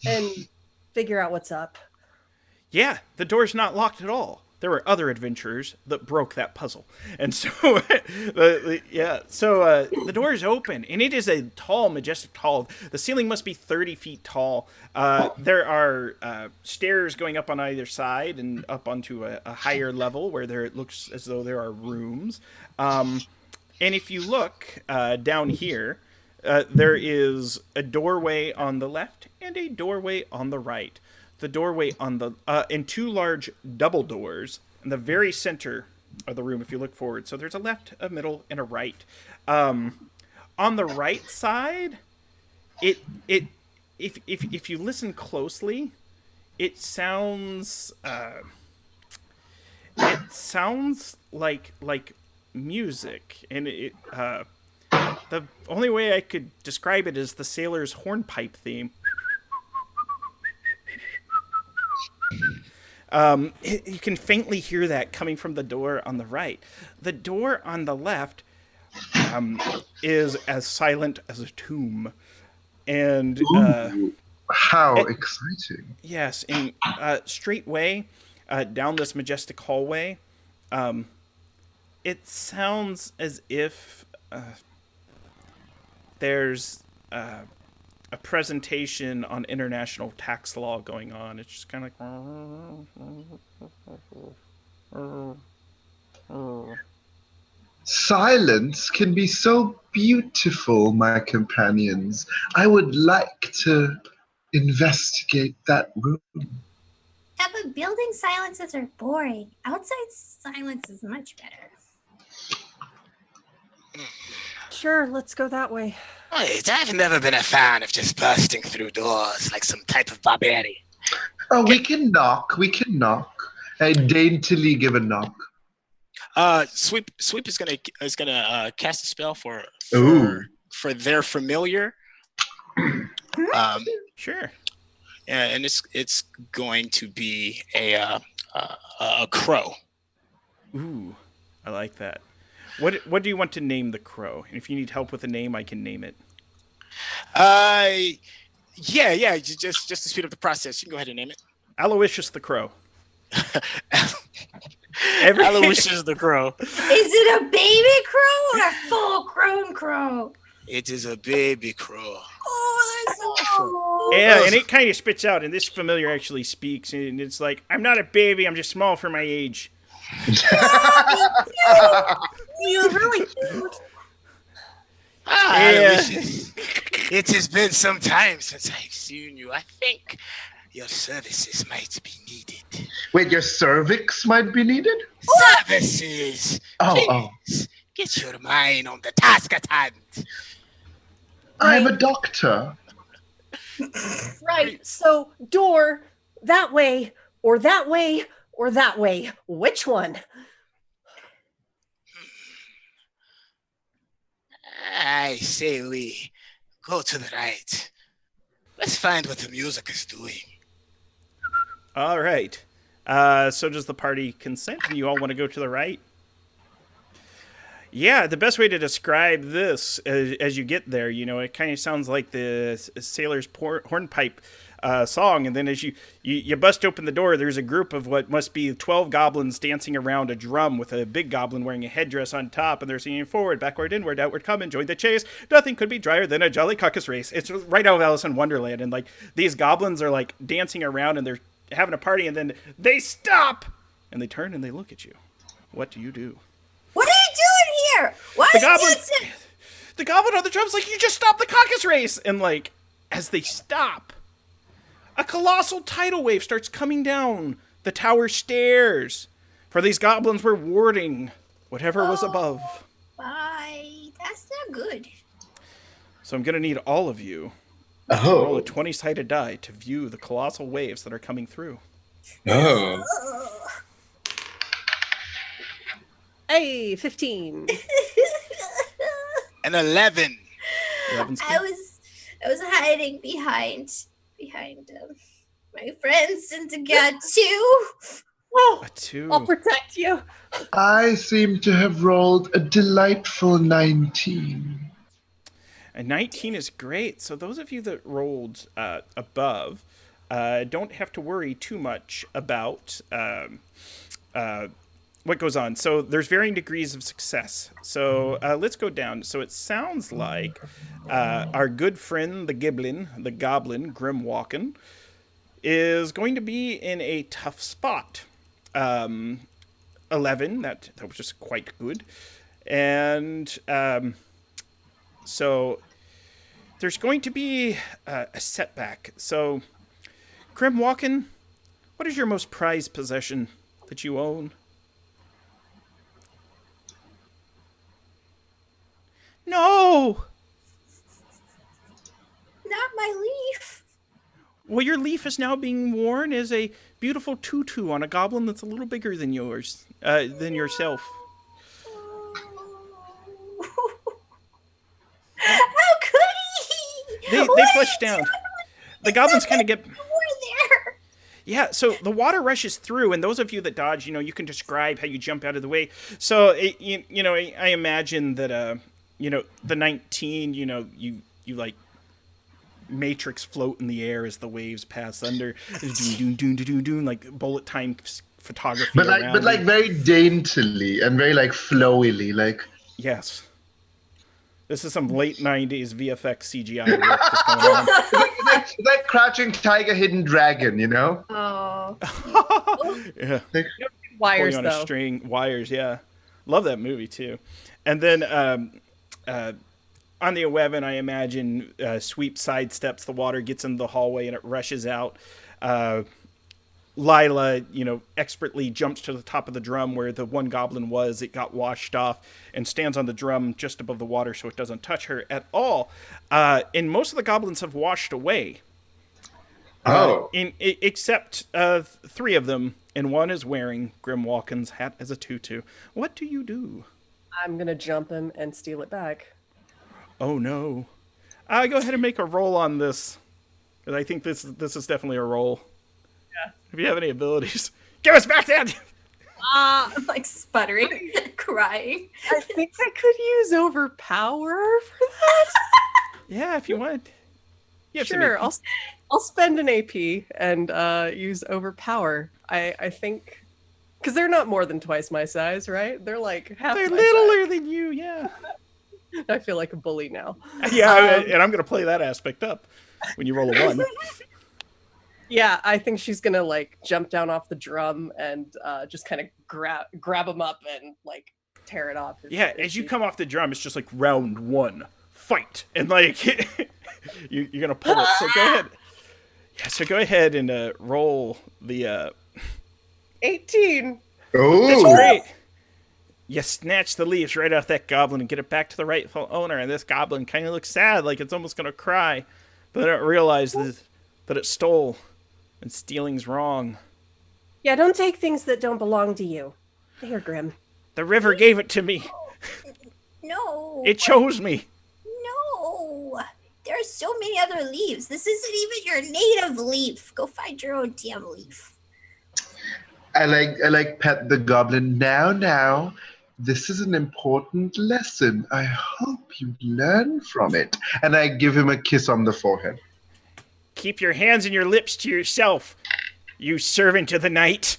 and figure out what's up. Yeah, the door's not locked at all. There were other adventurers that broke that puzzle. And so, the door is open, and it is a tall, majestic hall. The ceiling must be 30 feet tall. There are stairs going up on either side and up onto a higher level where it looks as though there are rooms. And if you look down here, there is a doorway on the left and a doorway on the right. The doorway on the and two large double doors in the very center of the room if you look forward. So there's a left, a middle, and a right. On the right side, if you listen closely, it sounds like music, and the only way I could describe it is the sailor's hornpipe theme. You can faintly hear that coming from the door on the right. The door on the left is as silent as a tomb. And how exciting. Yes, and straightway down this majestic hallway, it sounds as if there's a presentation on international tax law going on. It's just kind of like... Silence can be so beautiful, my companions. I would like to investigate that room. Yeah, but building silences are boring. Outside silence is much better. Sure, let's go that way. Wait, I've never been a fan of just bursting through doors like some type of barbarian. Oh, we can knock. I daintily give a knock. Sweep is gonna cast a spell for Ooh. for their familiar. Sure. Yeah, and it's going to be a crow. Ooh, I like that. What do you want to name the crow? And if you need help with a name, I can name it. Yeah. Just to speed up the process, you can go ahead and name it. Aloysius the crow. Aloysius the crow. Is it a baby crow or a full-grown crow? It is a baby crow. Oh, that's so cool. Yeah, and it kind of spits out, and this familiar actually speaks, and it's like, I'm not a baby, I'm just small for my age. You're really cute. Aloysius, it has been some time since I've seen you. I think your services might be needed. Wait, your cervix might be needed? Services! Oh. Please, get your mind on the task at hand. I'm a doctor. Right. So, door, that way, or that way, or that way. Which one? I say we go to the right. Let's find what the music is doing. All right. So does the party consent? Do you all want to go to the right? Yeah, the best way to describe this as you get there, it kind of sounds like the sailor's hornpipe song, and then as you bust open the door, there's a group of what must be 12 goblins dancing around a drum with a big goblin wearing a headdress on top, and they're singing forward, backward, inward, outward, come, enjoy the chase. Nothing could be drier than a jolly caucus race. It's right out of Alice in Wonderland, and like these goblins are like dancing around, and they're having a party, and then they stop, and they turn and they look at you. What do you do? What are you doing here? Why The is goblin, dancing? the goblin on the drum's like, you just stopped the caucus race! And like, as they stop, a colossal tidal wave starts coming down the tower stairs. For these goblins were warding whatever was above. Bye. That's not good. So I'm going to need all of you to roll a Oh. 20-sided die to view the colossal waves that are coming through. Oh. Hey, 15. An 11. 11's I good. was hiding behind my friends and got two. Oh, A 2. I'll protect you. I seem to have rolled a delightful 19. A 19 is great. So those of you that rolled above don't have to worry too much about what goes on. So there's varying degrees of success. So let's go down. So it sounds like our good friend, the goblin, Grimwalkin, is going to be in a tough spot. 11, that was just quite good. And so there's going to be a setback. So, Grimwalkin, what is your most prized possession that you own? No! Not my leaf. Well, your leaf is now being worn as a beautiful tutu on a goblin that's a little bigger than than yourself. How could he? They What are flush you down. doing? The goblins kind of get... More there. Yeah, so the water rushes through, and those of you that dodge, you can describe how you jump out of the way. So, I imagine that, the 19, you like matrix float in the air as the waves pass under, doon, doon, doon, doon, doon, like bullet time photography But around like you. very daintily and very like flowily, like. Yes. This is some late 90s VFX CGI work that's going on. It's like Crouching Tiger, Hidden Dragon, Oh. Yeah. Wires, Pulling on a though. string, wires, yeah. Love that movie, too. And then on the 11, I imagine Sweep sidesteps the water, gets into the hallway, and it rushes out. Lila, expertly jumps to the top of the drum where the one goblin was. It got washed off and stands on the drum just above the water so it doesn't touch her at all. And most of the goblins have washed away. Except 3 of them, and one is wearing Grimwalkin's hat as a tutu. What do you do? I'm going to jump him and steal it back. Oh no. Go ahead and make a roll on this. Because I think this is definitely a roll. Yeah. If you have any abilities. Give us back that! I'm like sputtering, crying. I think I could use overpower for that. Yeah, if you want. You have some Sure, AP. I'll spend an AP and use overpower. I think because they're not more than twice my size, right? They're like half. They're my littler than you, yeah. size. I feel like a bully now. Yeah, and I'm going to play that aspect up when you roll a 1. Yeah, I think she's gonna like jump down off the drum and just kind of grab him up and like tear it off. Yeah, as you come off the drum, it's just like round 1, fight, and like you're gonna pull it. So go ahead. Yeah, so go ahead and roll the. 18. That's Oh, great. You snatch the leaves right off that goblin and get it back to the rightful owner, and this goblin kind of looks sad, like it's almost gonna cry, but it realizes that it stole, and stealing's wrong. Yeah, don't take things that don't belong to you. There, Grim. The river gave it to me. No. It chose me. No. There are so many other leaves. This isn't even your native leaf. Go find your own damn leaf. I like pet the goblin. Now, this is an important lesson. I hope you learn from it. And I give him a kiss on the forehead. Keep your hands and your lips to yourself, you servant of the night.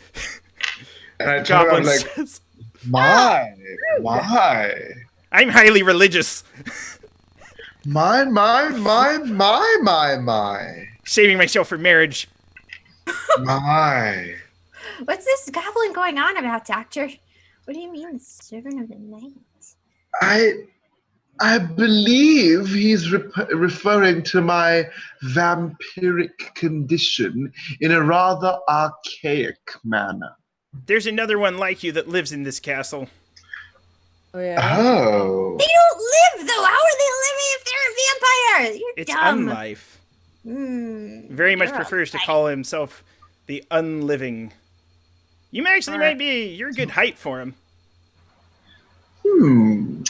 And I turn Goblin around like, says, my. I'm highly religious. My. Saving myself for marriage. My. What's this goblin going on about, Doctor? What do you mean, servant of the night? I believe he's referring to my vampiric condition in a rather archaic manner. There's another one like you that lives in this castle. Oh yeah. Oh. They don't live, though. How are they living if they're a vampire? You're It's dumb. unlife. Very much You're prefers to right. call himself the unliving. You actually might be, you're a good height for him.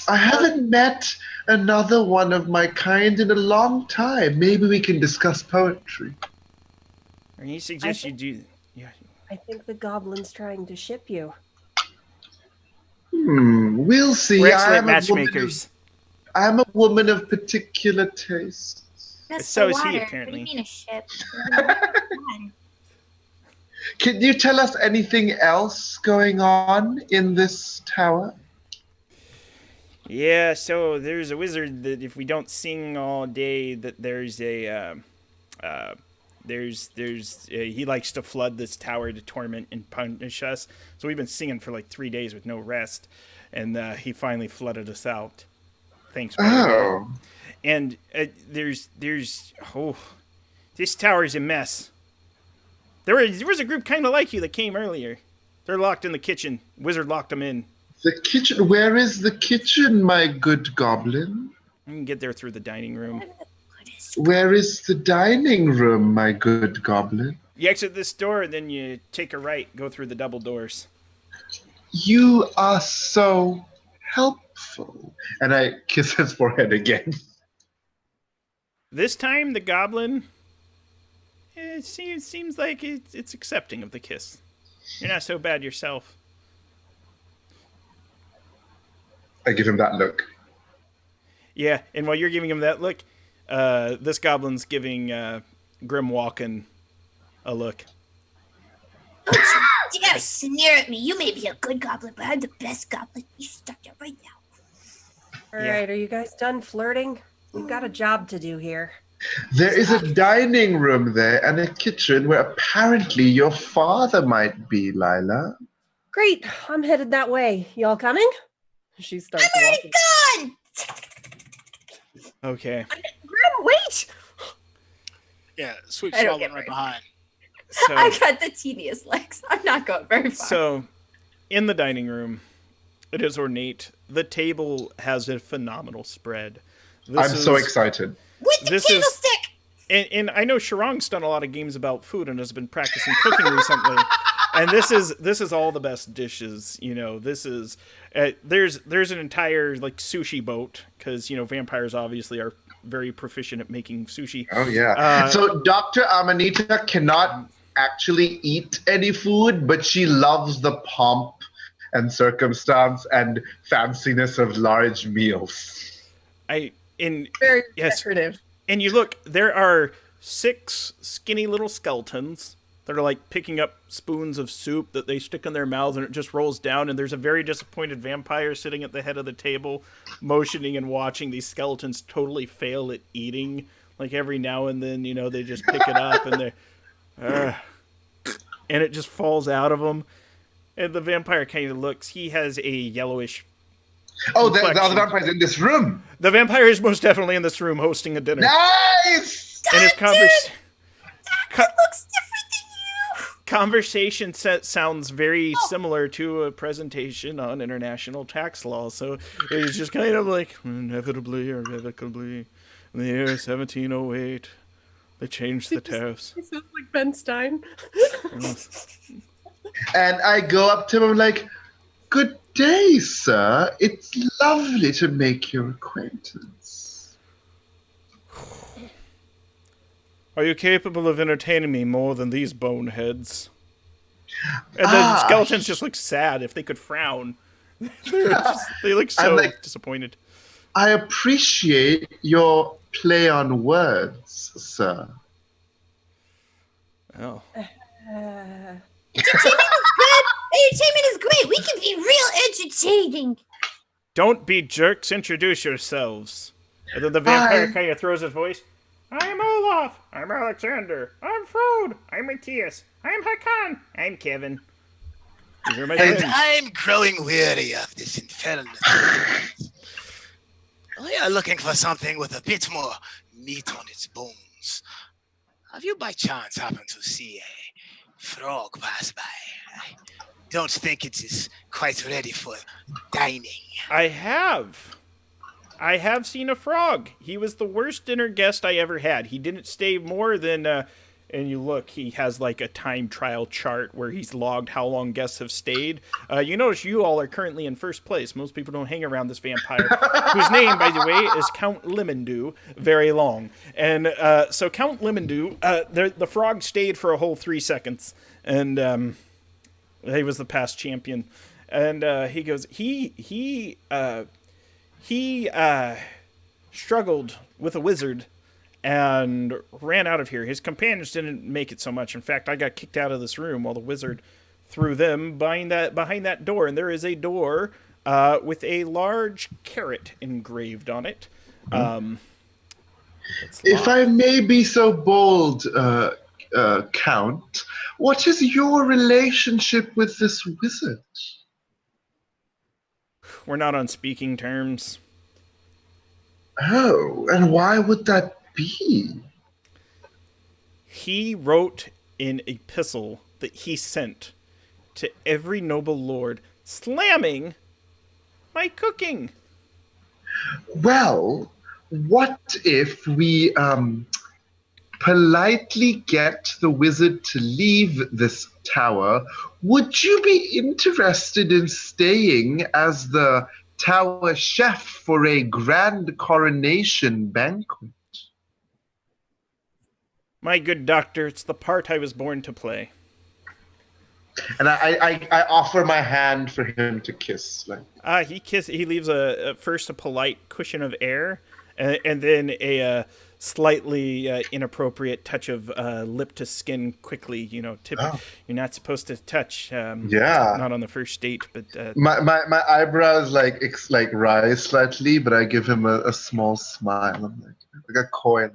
I haven't met another one of my kind in a long time. Maybe we can discuss poetry. And he suggests you do. Yeah. I think the goblin's trying to ship you. We'll see. We're excellent I'm matchmakers. I'm a woman of particular taste. That's So the is he, water. apparently. What do you mean a ship? Can you tell us anything else going on in this tower? Yeah, so there's a wizard that if we don't sing all day, that there's a he likes to flood this tower to torment and punish us. So we've been singing for like 3 days with no rest, and he finally flooded us out. Thanks. Oh. And there's this tower's a mess. There was a group kind of like you that came earlier. They're locked in the kitchen. Wizard locked them in. The kitchen. Where is the kitchen, my good goblin? You can get there through the dining room. Where is the dining room, my good goblin? You exit this door, and then you take a right, go through the double doors. You are so helpful. And I kiss his forehead again. This time, the goblin, it seems like it's accepting of the kiss. You're not so bad yourself. I give him that look. Yeah, and while you're giving him that look, this goblin's giving Grim Walken a look. Don't you dare sneer at me. You may be a good goblin, but I'm the best goblin. You stop that right now. All Yeah. right, are you guys done flirting? We've got a job to do here. There is a dining room there and a kitchen where apparently your father might be, Lila. Great, I'm headed that way. Y'all coming? She starts I'm already walking. gone. Okay. Grim, wait! Yeah, sweep I don't Swallowing get right very- behind. So, I got the teeniest legs. I'm not going very far. so, in the dining room, it is ornate. The table has a phenomenal spread. I'm so excited. With the This is- candlestick. And I know Sharong's done a lot of games about food and has been practicing cooking recently. And this is all the best dishes. You know, this is there's an entire like sushi boat because you know vampires obviously are very proficient at making sushi. Oh yeah. So Dr. Amanita cannot actually eat any food, but she loves the pomp and circumstance and fanciness of large meals. Very yes, decorative. and you look, there are 6 skinny little skeletons that are like picking up spoons of soup that they stick in their mouths and it just rolls down, and there's a very disappointed vampire sitting at the head of the table motioning and watching these skeletons totally fail at eating. Like every now and then, you know, they just pick it up and they're and it just falls out of them. And the vampire kind of looks, he has a yellowish the other vampire's in this room. The vampire is most definitely in this room hosting a dinner. Nice! And his looks different than you. conversation sounds very similar to a presentation on international tax law. So it's just kind of like, inevitably or irrevocably, in the year 1708, they changed the tariffs. It sounds like Ben Stein. And I go up to him and I'm like, good day, sir. It's lovely to make your acquaintance. Are you capable of entertaining me more than these boneheads? And the skeletons just look sad. If they could frown. They look so disappointed. I appreciate your play on words, sir. Oh. Entertainment is great. We can be real entertaining. Don't be jerks. Introduce yourselves. And then the vampire kind of throws his voice. I'm Olaf. I'm Alexander. I'm Frode. I'm Matthias. I'm Hakan. I'm Kevin. These are my friends. I'm growing weary of this infernal. We are looking for something with a bit more meat on its bones. Have you by chance happened to see a frog pass by? I don't think it is quite ready for dining. I have seen a frog. He was the worst dinner guest I ever had. He didn't stay more than, and you look, he has like a time trial chart where he's logged how long guests have stayed. You notice you all are currently in first place. Most people don't hang around this vampire, whose name, by the way, is Count Lemondew, very long. And so Count Lemondew, the frog stayed for a whole 3 seconds, and he was the past champion. And he goes, he struggled with a wizard and ran out of here. His companions didn't make it so much. In fact, I got kicked out of this room while the wizard threw them behind that door. And there is a door with a large carrot engraved on it. If I may be so bold, Count, what is your relationship with this wizard? We're not on speaking terms. Oh, and why would that be? He wrote an epistle that he sent to every noble lord, slamming my cooking. Well, what if we politely get the wizard to leave this tower? Would you be interested in staying as the tower chef for a grand coronation banquet? My good doctor, it's the part I was born to play. And I offer my hand for him to kiss. He leaves first a polite cushion of air, and then a slightly inappropriate touch of lip to skin quickly. You know, you're not supposed to touch. Not on the first date, but my eyebrows rise slightly, but I give him a small smile. I'm like a coy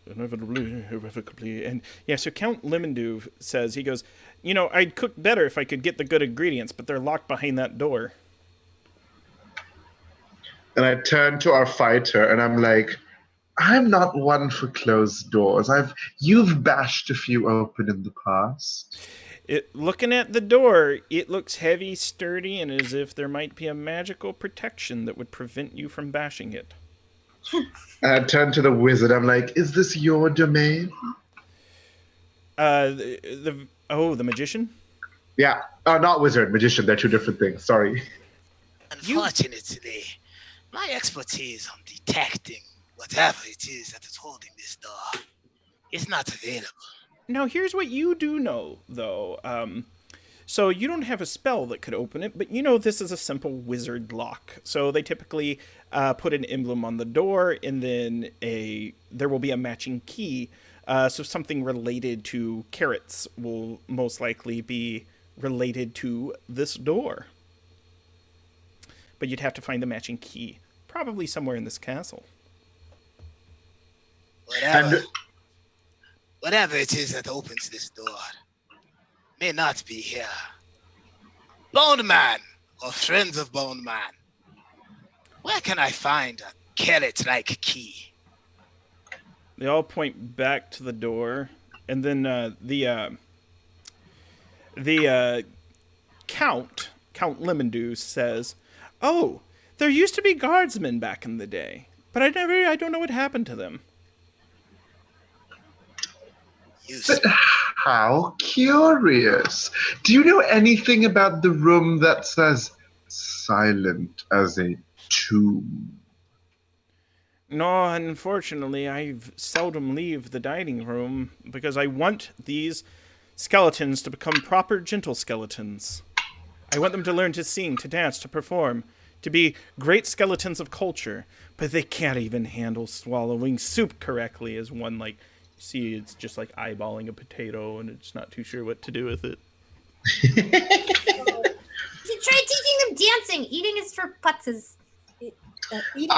inevitably, irrevocably, and yeah. So Count Lemondew says, he goes, I'd cook better if I could get the good ingredients, but they're locked behind that door. And I turn to our fighter, and I'm like, I'm not one for closed doors. You've bashed a few open in the past. Looking at the door, it looks heavy, sturdy, and as if there might be a magical protection that would prevent you from bashing it. And I turn to the wizard. I'm like, is this your domain? The magician? Yeah. Not wizard, magician. They're two different things. Sorry. Unfortunately, my expertise on detecting whatever it is that is holding this door is not available. Now, here's what you do know, though. So you don't have a spell that could open it, but you know this is a simple wizard lock. So they typically put an emblem on the door, and then there will be a matching key. So something related to carrots will most likely be related to this door. But you'd have to find the matching key, probably somewhere in this castle. Whatever it is that opens this door may not be here. Bone Man, or friends of Bone Man, where can I find a carrot-like key? They all point back to the door, and then the Count Lemondew says, "Oh, there used to be guardsmen back in the day, but I don't know what happened to them." But how curious. Do you know anything about the room that's as silent as a tomb? No, unfortunately, I seldom leave the dining room because I want these skeletons to become proper gentle skeletons. I want them to learn to sing, to dance, to perform, to be great skeletons of culture, but they can't even handle swallowing soup correctly as one, like, see, it's just like eyeballing a potato and it's not too sure what to do with it. You should try teaching them dancing. Eating is for putzes. Eating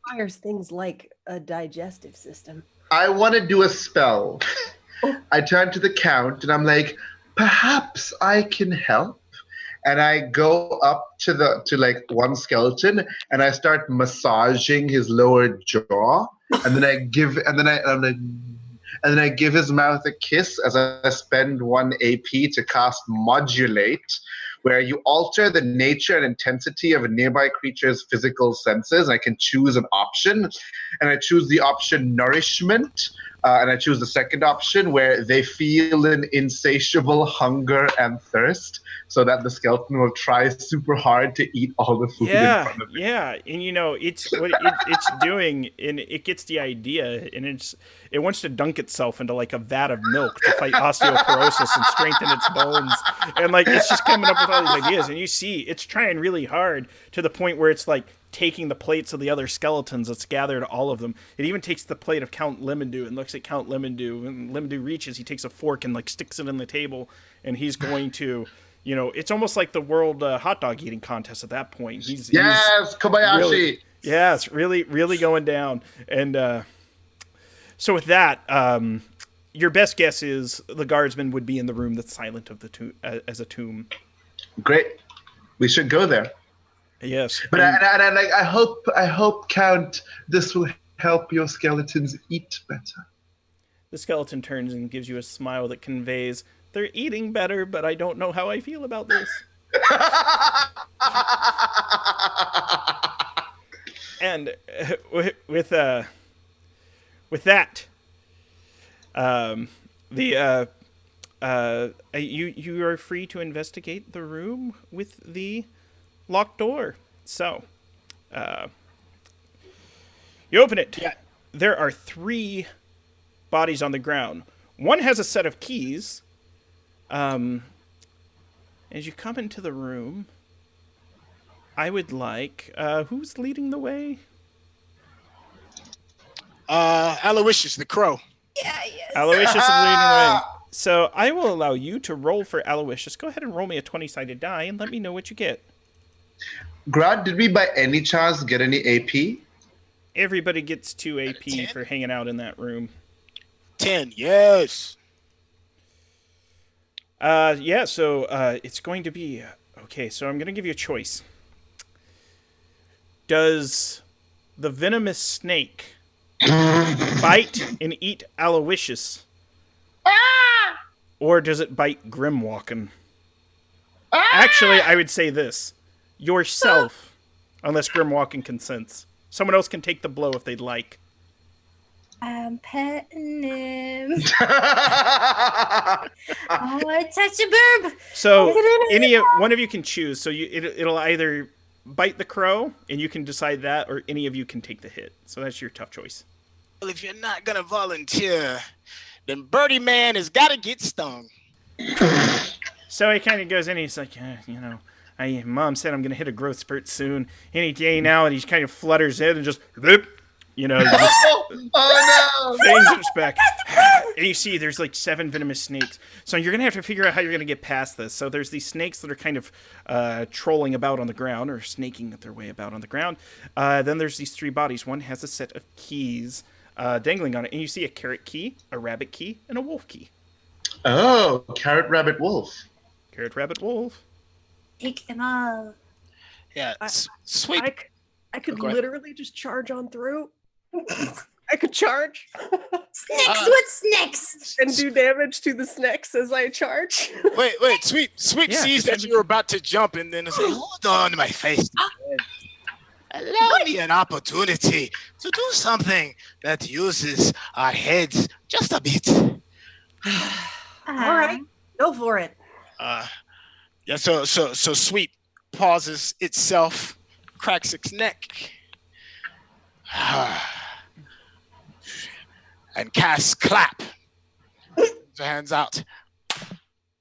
requires things like a digestive system. I want to do a spell. I turn to the Count and I'm like, perhaps I can help. And I go up to like one skeleton and I start massaging his lower jaw, and then I give his mouth a kiss as I spend 1 AP to cast Modulate, where you alter the nature and intensity of a nearby creature's physical senses. I can choose an option, and I choose the option Nourishment, and I choose the second option where they feel an insatiable hunger and thirst, so that the skeleton will try super hard to eat all the food in front of it. Yeah, and you know, it's what it's doing, and it gets the idea, and it wants to dunk itself into like a vat of milk to fight osteoporosis and strengthen its bones, and like it's just coming up with all these ideas, and you see it's trying really hard to the point where it's like taking the plates of the other skeletons. It's gathered all of them. It even takes the plate of Count Lemondew and looks at Count Lemondew, and Lemondew reaches, he takes a fork and like sticks it in the table, and he's going to, you know, it's almost like the world hot dog eating contest at that point. He's Kobayashi. Really, really going down. And so with that, your best guess is the guardsman would be in the room that's silent of the as a tomb. Great, we should go there. Yes, but I hope, Count, this will help your skeletons eat better. The skeleton turns and gives you a smile that conveys, "They're eating better, but I don't know how I feel about this." And with that, you are free to investigate the room with the locked door. So, you open it. Yeah. There are 3 bodies on the ground. One has a set of keys. As you come into the room, I would like, who's leading the way? Aloysius the Crow. Yeah, yes. Aloysius is leading the way. So I will allow you to roll for Aloysius. Go ahead and roll me a 20-sided die and let me know what you get. Grant, did we by any chance get any AP? Everybody gets 2 AP for hanging out in that room. 10, yes. So it's going to be... Okay, so I'm going to give you a choice. Does the venomous snake bite and eat Aloysius? Or does it bite Grimwalken? Actually, I would say this. Yourself, unless Grimwalken consents. Someone else can take the blow if they'd like. I'm petting him. Oh, touch a burb. So one of you can choose. So it'll either bite the crow, and you can decide that, or any of you can take the hit. So that's your tough choice. Well, if you're not gonna volunteer, then Birdie Man has got to get stung. So he kind of goes in, and he's like, Mom said I'm going to hit a growth spurt soon, any day now, and he kind of flutters in and just, just Oh fangs at his back. And you see there's like 7 venomous snakes. So you're going to have to figure out how you're going to get past this. So there's these snakes that are kind of trolling about on the ground, or snaking their way about on the ground. Then there's these 3 bodies. One has a set of keys dangling on it, and you see a carrot key, a rabbit key, and a wolf key. Oh, carrot, rabbit, wolf. Carrot, rabbit, wolf. Take them all. Yeah, sweet. I could Go ahead. literally just charge on through. I could charge Snacks, what's next? and do damage to the snakes as I charge. Wait, Sweep Yeah, sees that you're about to jump, and then say, hold on, my face. Allow me an opportunity to do something that uses our heads just a bit. All right, go for it. Yeah, so Sweep pauses itself, cracks its neck, and casts clap. Puts her hands out.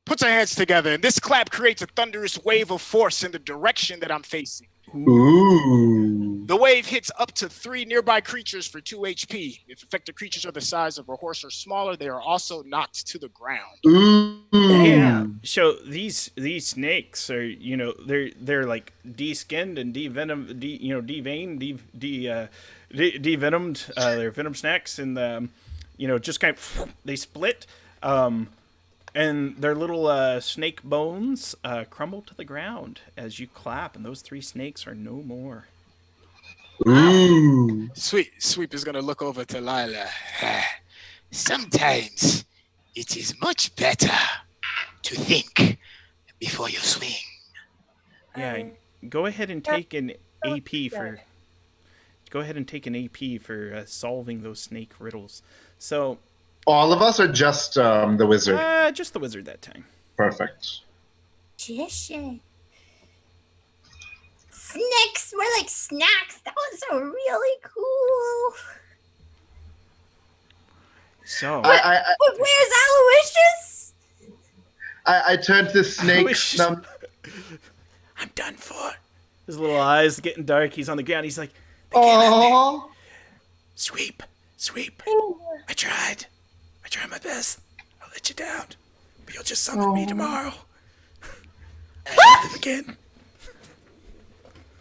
Puts her hands together, and this clap creates a thunderous wave of force in the direction that I'm facing. Ooh. The wave hits up to 3 nearby creatures for 2 HP. If affected creatures are the size of a horse or smaller, they are also knocked to the ground. Ooh. Yeah. So these snakes are, they're like de-skinned and devenomed, devenomed. They're venom snacks, and just kind of they split, and their little snake bones crumble to the ground as you clap, and those 3 snakes are no more. Ooh. Sweep is gonna look over to Lila. Sometimes it is much better to think before you swing. Yeah. Go ahead and take an AP for. Go ahead and take an AP for solving those snake riddles. So. All of us, or just the wizard? Just the wizard that time. Perfect. Snacks were like snacks. That was so really cool. So. But where's Aloysius? I turned to the snake. Aloysius. and I'm done for. His little eyes getting dark. He's on the ground. He's like, Aww. Sweep. I tried my best. I'll let you down, but you'll just summon me tomorrow. I'll live again.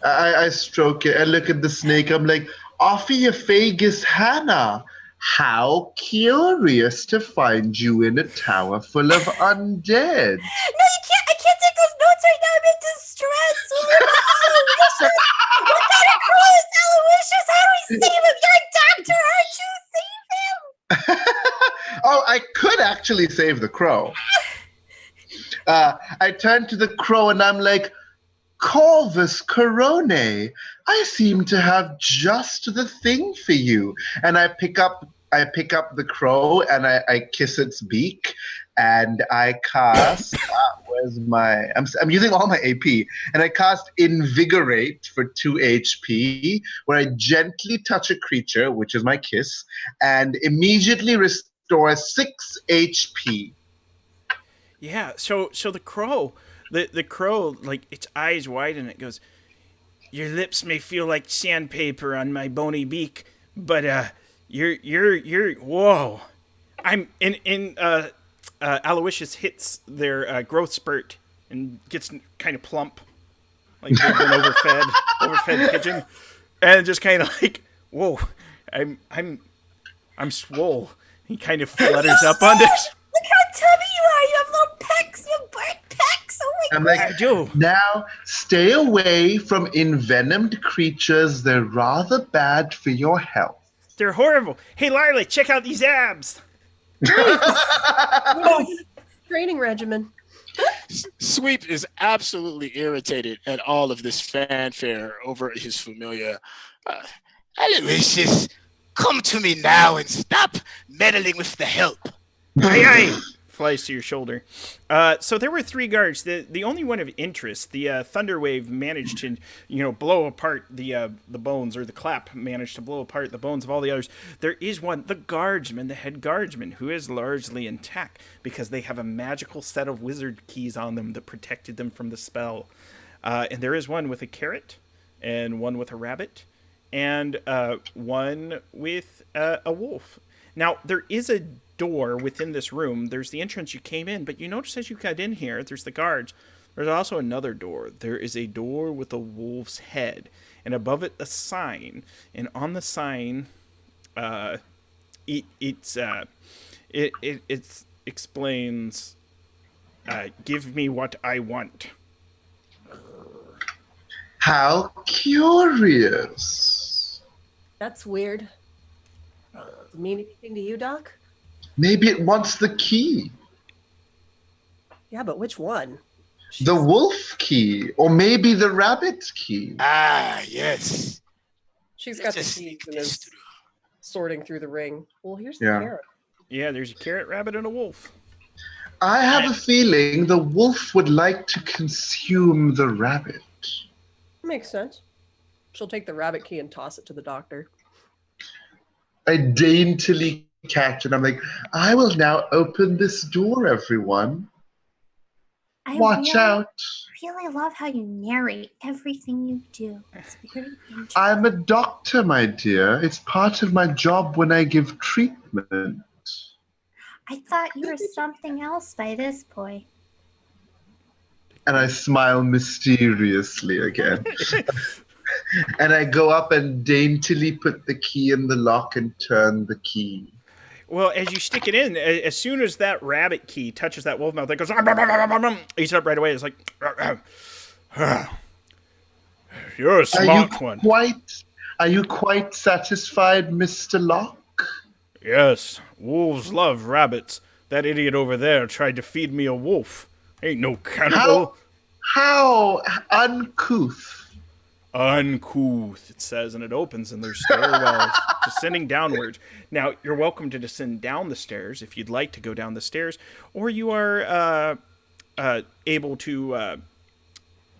I stroke it. I look at the snake. I'm like, Ophiophagus Hannah. How curious to find you in a tower full of undead. No, you can't. I can't take those notes right now. I'm in distress. Oh my God, Aloysius. What kind of crow is Aloysius? How do we save him? You're a doctor. Aren't you? Save him. Oh, I could actually save the crow. I turn to the crow and I'm like, Corvus Corone, I seem to have just the thing for you. And I pick up the crow and I kiss its beak and I cast I'm using all my AP, and I cast Invigorate for 2 HP, where I gently touch a creature, which is my kiss, and immediately restore 6 HP. Yeah. So the crow, the crow, like its eyes widen. It goes, "Your lips may feel like sandpaper on my bony beak, but you're whoa." I'm in Aloysius hits their growth spurt and gets kind of plump, like they've been overfed pigeon, and just kind of like, whoa, I'm swole. He kind of flutters up on this. Look how tubby you are. You have little pecs. You have bird pecs. Oh my I'm God. like, I do. now stay away from envenomed creatures. They're rather bad for your health. They're horrible. Hey, Lila, check out these abs. Training regimen. Sweep is absolutely irritated at all of this fanfare over his familiar. Aloysius, come to me now and stop meddling with the help. Aye, aye. flies to your shoulder. So there were 3 guards. The only one of interest, the Thunderwave managed to, blow apart the bones, or the clap managed to blow apart the bones of all the others. There is one, the guardsman, the head guardsman, who is largely intact because they have a magical set of wizard keys on them that protected them from the spell. And there is one with a carrot, and one with a rabbit, and one with a wolf. Now, there is a door within this room. There's the entrance you came in, but you notice as you got in here, there's the guards. There's also another door. There is a door with a wolf's head, and above it a sign. And on the sign, it explains, "Give me what I want." How curious. That's weird. Does it mean anything to you, Doc? Maybe it wants the key. Yeah, but which one? The wolf key, or maybe the rabbit key. Ah, yes. She's got the Just keys sneak and this is through. sorting through the ring. Well, here's the Yeah. carrot. Yeah, there's a carrot, rabbit, and a wolf. I have a feeling the wolf would like to consume the rabbit. Makes sense. She'll take the rabbit key and toss it to the doctor. I daintily catch it. I'm like, I will now open this door, everyone. I Watch out. really love how you narrate everything you do. It's very interesting. I'm a doctor, my dear. It's part of my job when I give treatment. I thought you were something else by this point. And I smile mysteriously again. And I go up and daintily put the key in the lock and turn the key. Well, as you stick it in, as soon as that rabbit key touches that wolf mouth, it goes, eats it up right away. It's like, you're a smart one. Are you quite satisfied, Mr. Locke? Yes, wolves love rabbits. That idiot over there tried to feed me a wolf. Ain't no cannibal. How uncouth. Uncouth, it says, and it opens, and there's stairwells descending downwards. Now, you're welcome to descend down the stairs if you'd like to go down the stairs, or you are able to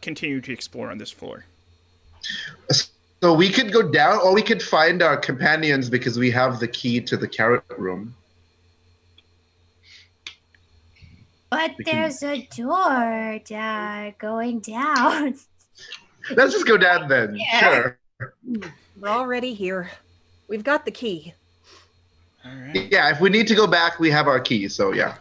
continue to explore on this floor. So we could go down, or we could find our companions because we have the key to the carrot room. But there's a door going down. Let's just go down then. Yeah. Sure. We're already here. We've got the key. All right. Yeah, if we need to go back, we have our key, so yeah.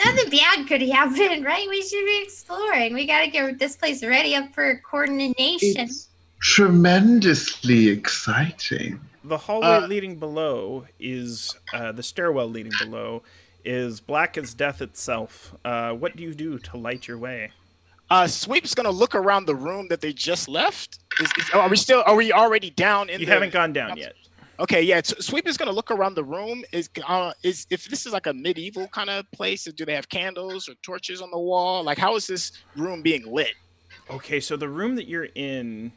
Nothing bad could happen, right? We should be exploring. We gotta get this place ready up for coordination. It's tremendously exciting. The hallway leading below is, the stairwell leading below is black as death itself. What do you do to light your way? Sweep's gonna look around the room that they just left. Are we already down in? You haven't gone down yet. Okay, yeah. Sweep is gonna look around the room. Is if this is like a medieval kind of place? Do they have candles or torches on the wall? Like, how is this room being lit? Okay, so the room that you're in,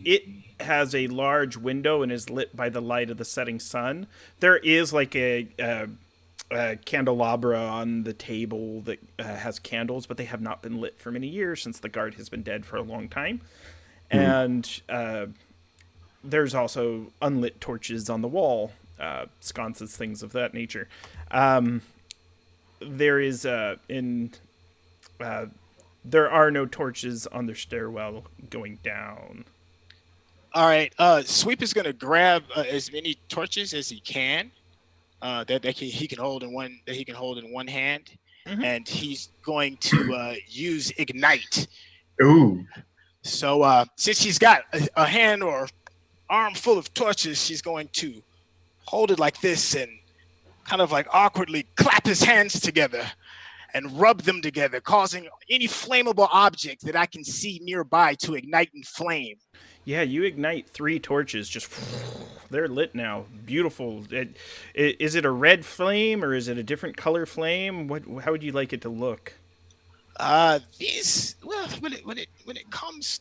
it has a large window and is lit by the light of the setting sun. There is like a candelabra on the table that has candles, but they have not been lit for many years since the guard has been dead for a long time. And there's also unlit torches on the wall, sconces, things of that nature. There is there are no torches on the stairwell going down. All right. Sweep is gonna grab as many torches as he can. He can hold in one hand, and he's going to use ignite. Ooh. So since she's got a hand or arm full of torches, she's going to hold it like this and kind of like awkwardly clap his hands together and rub them together, causing any flammable object that I can see nearby to ignite and flame. Yeah, you ignite 3 torches. Just they're lit now. Beautiful. Is it a red flame or is it a different color flame? How would you like it to look? When it comes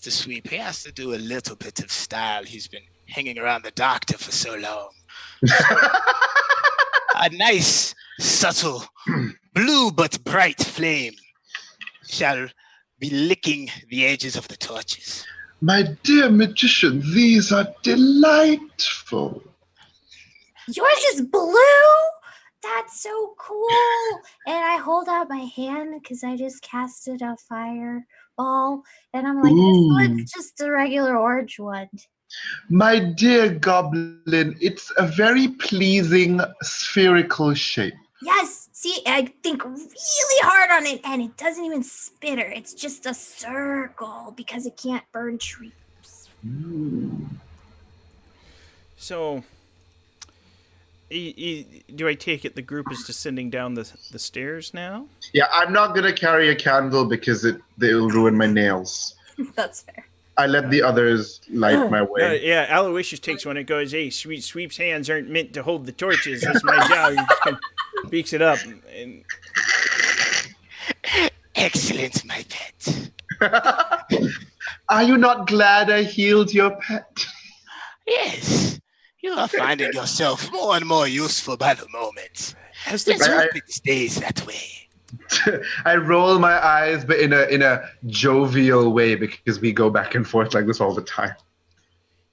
to Sweep, he has to do a little bit of style. He's been hanging around the doctor for so long. a nice, subtle, blue but bright flame shall be licking the edges of the torches. My dear magician, these are delightful. Yours is blue? That's so cool. And I hold out my hand because I just casted a fireball. And I'm like, Ooh. this looks just a regular orange one. My dear goblin, it's a very pleasing spherical shape. Yes. See, I think really hard on it and it doesn't even spitter. It's just a circle because it can't burn trees. So, do I take it the group is descending down the stairs now? Yeah, I'm not going to carry a candle because it'll ruin my nails. That's fair. I let the others light my way. Yeah, Aloysius takes one and goes, "Hey, Sweep's hands aren't meant to hold the torches. That's my job." He just kind of beaks it up. And... Excellent, my pet. Are you not glad I healed your pet? Yes, you are finding yourself more and more useful by the moment. As Let's hope it stays that way. I roll my eyes, but in a jovial way because we go back and forth like this all the time.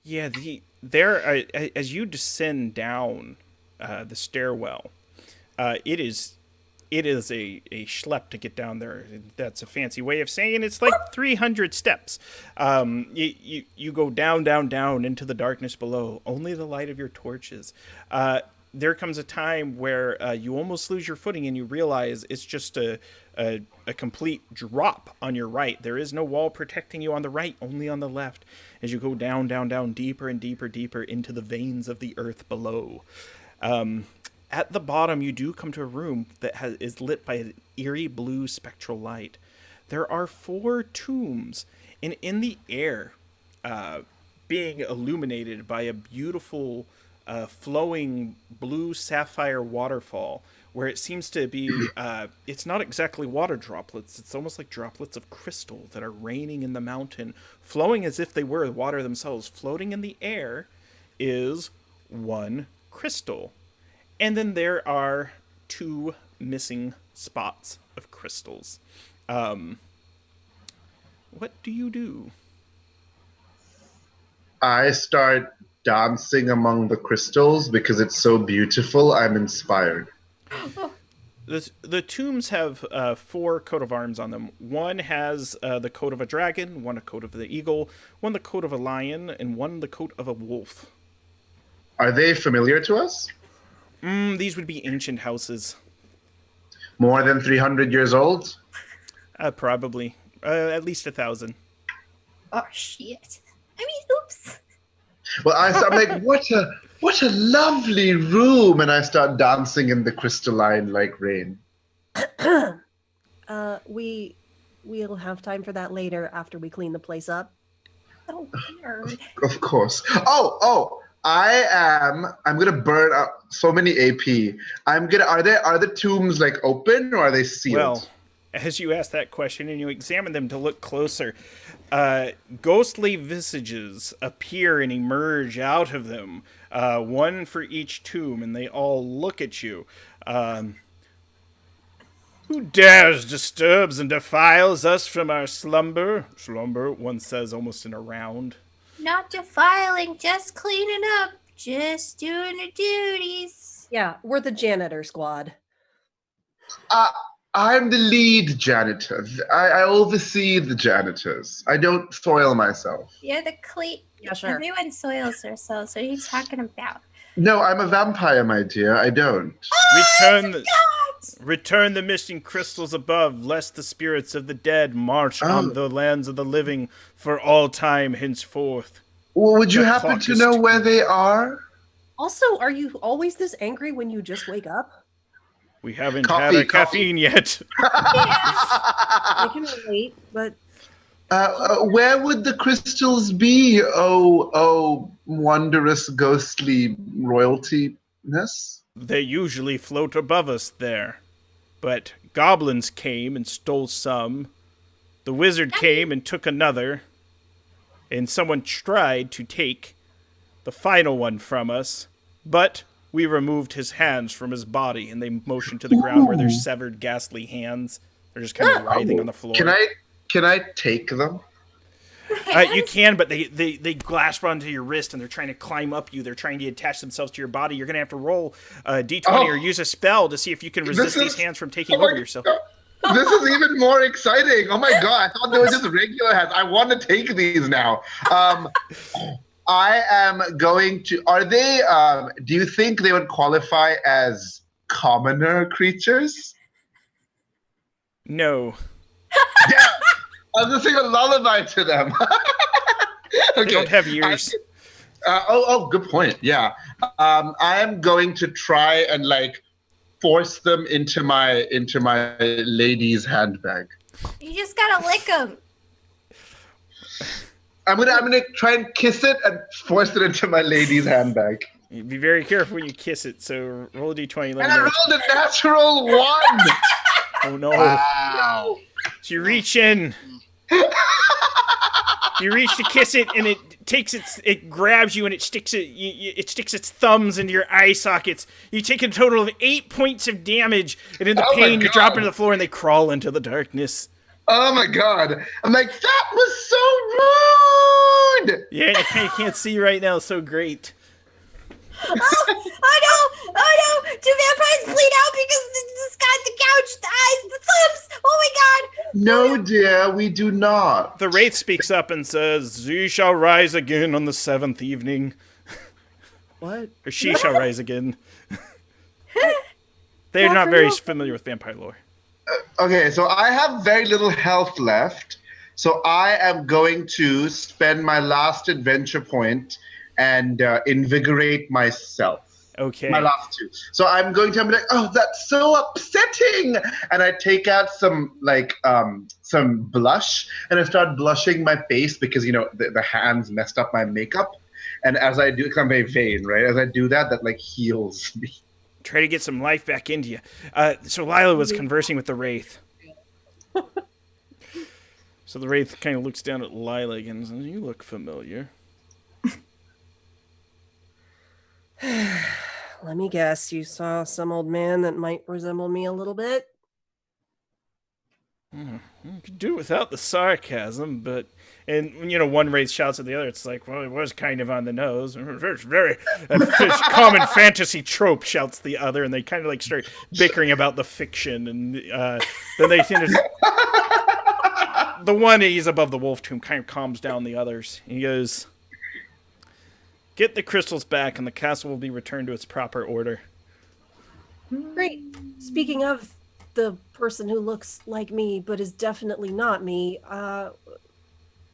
Yeah, as you descend down the stairwell, it is a schlep to get down there. That's a fancy way of saying it's like 300 steps. You go down into the darkness below. Only the light of your torches. There comes a time where you almost lose your footing and you realize it's just a complete drop on your right. There is no wall protecting you on the right, only on the left, as you go down, deeper and deeper into the veins of the earth below. At the bottom, you do come to a room that is lit by an eerie blue spectral light. There are 4 tombs, and in the air, being illuminated by a beautiful flowing blue sapphire waterfall, where it seems to be, it's not exactly water droplets, it's almost like droplets of crystal that are raining in the mountain, flowing as if they were water themselves. Floating in the air is 1 crystal. And then there are 2 missing spots of crystals. What do you do? I start dancing among the crystals because it's so beautiful. I'm inspired. The tombs have 4 coat of arms on them. One has the coat of a dragon, one a coat of the eagle, one the coat of a lion, and one the coat of a wolf. Are they familiar to us? These would be ancient houses. More than 300 years old? Probably. At least 1,000. Oh, shit. I mean, oops. Well, I'm like, what a lovely room, and I start dancing in the crystalline like rain. We'll have time for that later after we clean the place up. So weird. Of course. I'm gonna burn up so many AP. Are the tombs like open or are they sealed? Well, as you ask that question and you examine them to look closer, ghostly visages appear and emerge out of them, 1 for each tomb, and they all look at you. Who dares disturbs and defiles us from our slumber? Slumber, one says almost in a round. Not defiling, just cleaning up, just doing the duties. Yeah, we're the janitor squad. I'm the lead janitor. I oversee the janitors. I don't soil myself. You're the Yeah, sure. Everyone soils themselves. What are you talking about? No, I'm a vampire, my dear. I don't. Return the missing crystals above, lest the spirits of the dead march on the lands of the living for all time henceforth. Well, would you happen to know where they are? Also, are you always this angry when you just wake up? We haven't had a caffeine yet. I can relate, but... Where would the crystals be, oh, wondrous ghostly royaltiness? They usually float above us there. But goblins came and stole some. The wizard came and took another. And someone tried to take the final one from us. But we removed his hands from his body, and they motion to the ground where there's severed, ghastly hands. They're just kind of writhing on the floor. Can I take them? You can, but they grasp onto your wrist, and they're trying to climb up you. They're trying to attach themselves to your body. You're going to have to roll a d20 or use a spell to see if you can resist these hands from taking over yourself. This is even more exciting. Oh my god, I thought they were just regular hands. I want to take these now. I am going to... Are they... do you think they would qualify as commoner creatures? No. Yeah, I was going to sing a lullaby to them. Okay. They don't have ears. Good point. Yeah. I am going to try and force them into my lady's handbag. You just gotta lick them. I'm gonna try and kiss it and force it into my lady's handbag. Be very careful when you kiss it. So roll a d20. And I rolled a natural 1. Oh no! Wow. So you reach in. You reach to kiss it, and it grabs you, and it sticks its thumbs into your eye sockets. You take a total of 8 points of damage, and in the pain, you drop into the floor, and they crawl into the darkness. Oh my god! I'm like, that was so rude. Yeah, you can't see right now. So great. Oh no! Do vampires bleed out because this got the couch, the eyes, the thumbs? Oh my god! No, dear, we do not. The wraith speaks up and says, "Ye shall rise again on the 7th evening." What? Or she shall rise again. They're not very familiar with vampire lore. Okay, so I have very little health left, so I am going to spend my last adventure point and invigorate myself. Okay. My last 2. So I'm going to be like, oh, that's so upsetting, and I take out some blush, and I start blushing my face because the hands messed up my makeup, and as I do, because I'm very vain, right? As I do that heals me. Try to get some life back into you. So Lila was conversing with the wraith. So the wraith kind of looks down at Lila again and says, "You look familiar." Let me guess, you saw some old man that might resemble me a little bit? You could do without the sarcasm, but... And, one wraith shouts at the other, it's like, well, it was kind of on the nose. It's very... A common fantasy trope, shouts the other, and they kind of start bickering about the fiction, and then they tend to... The one he's above the wolf tomb kind of calms down the others. He goes... Get the crystals back, and the castle will be returned to its proper order. Great. Speaking of the person who looks like me, but is definitely not me,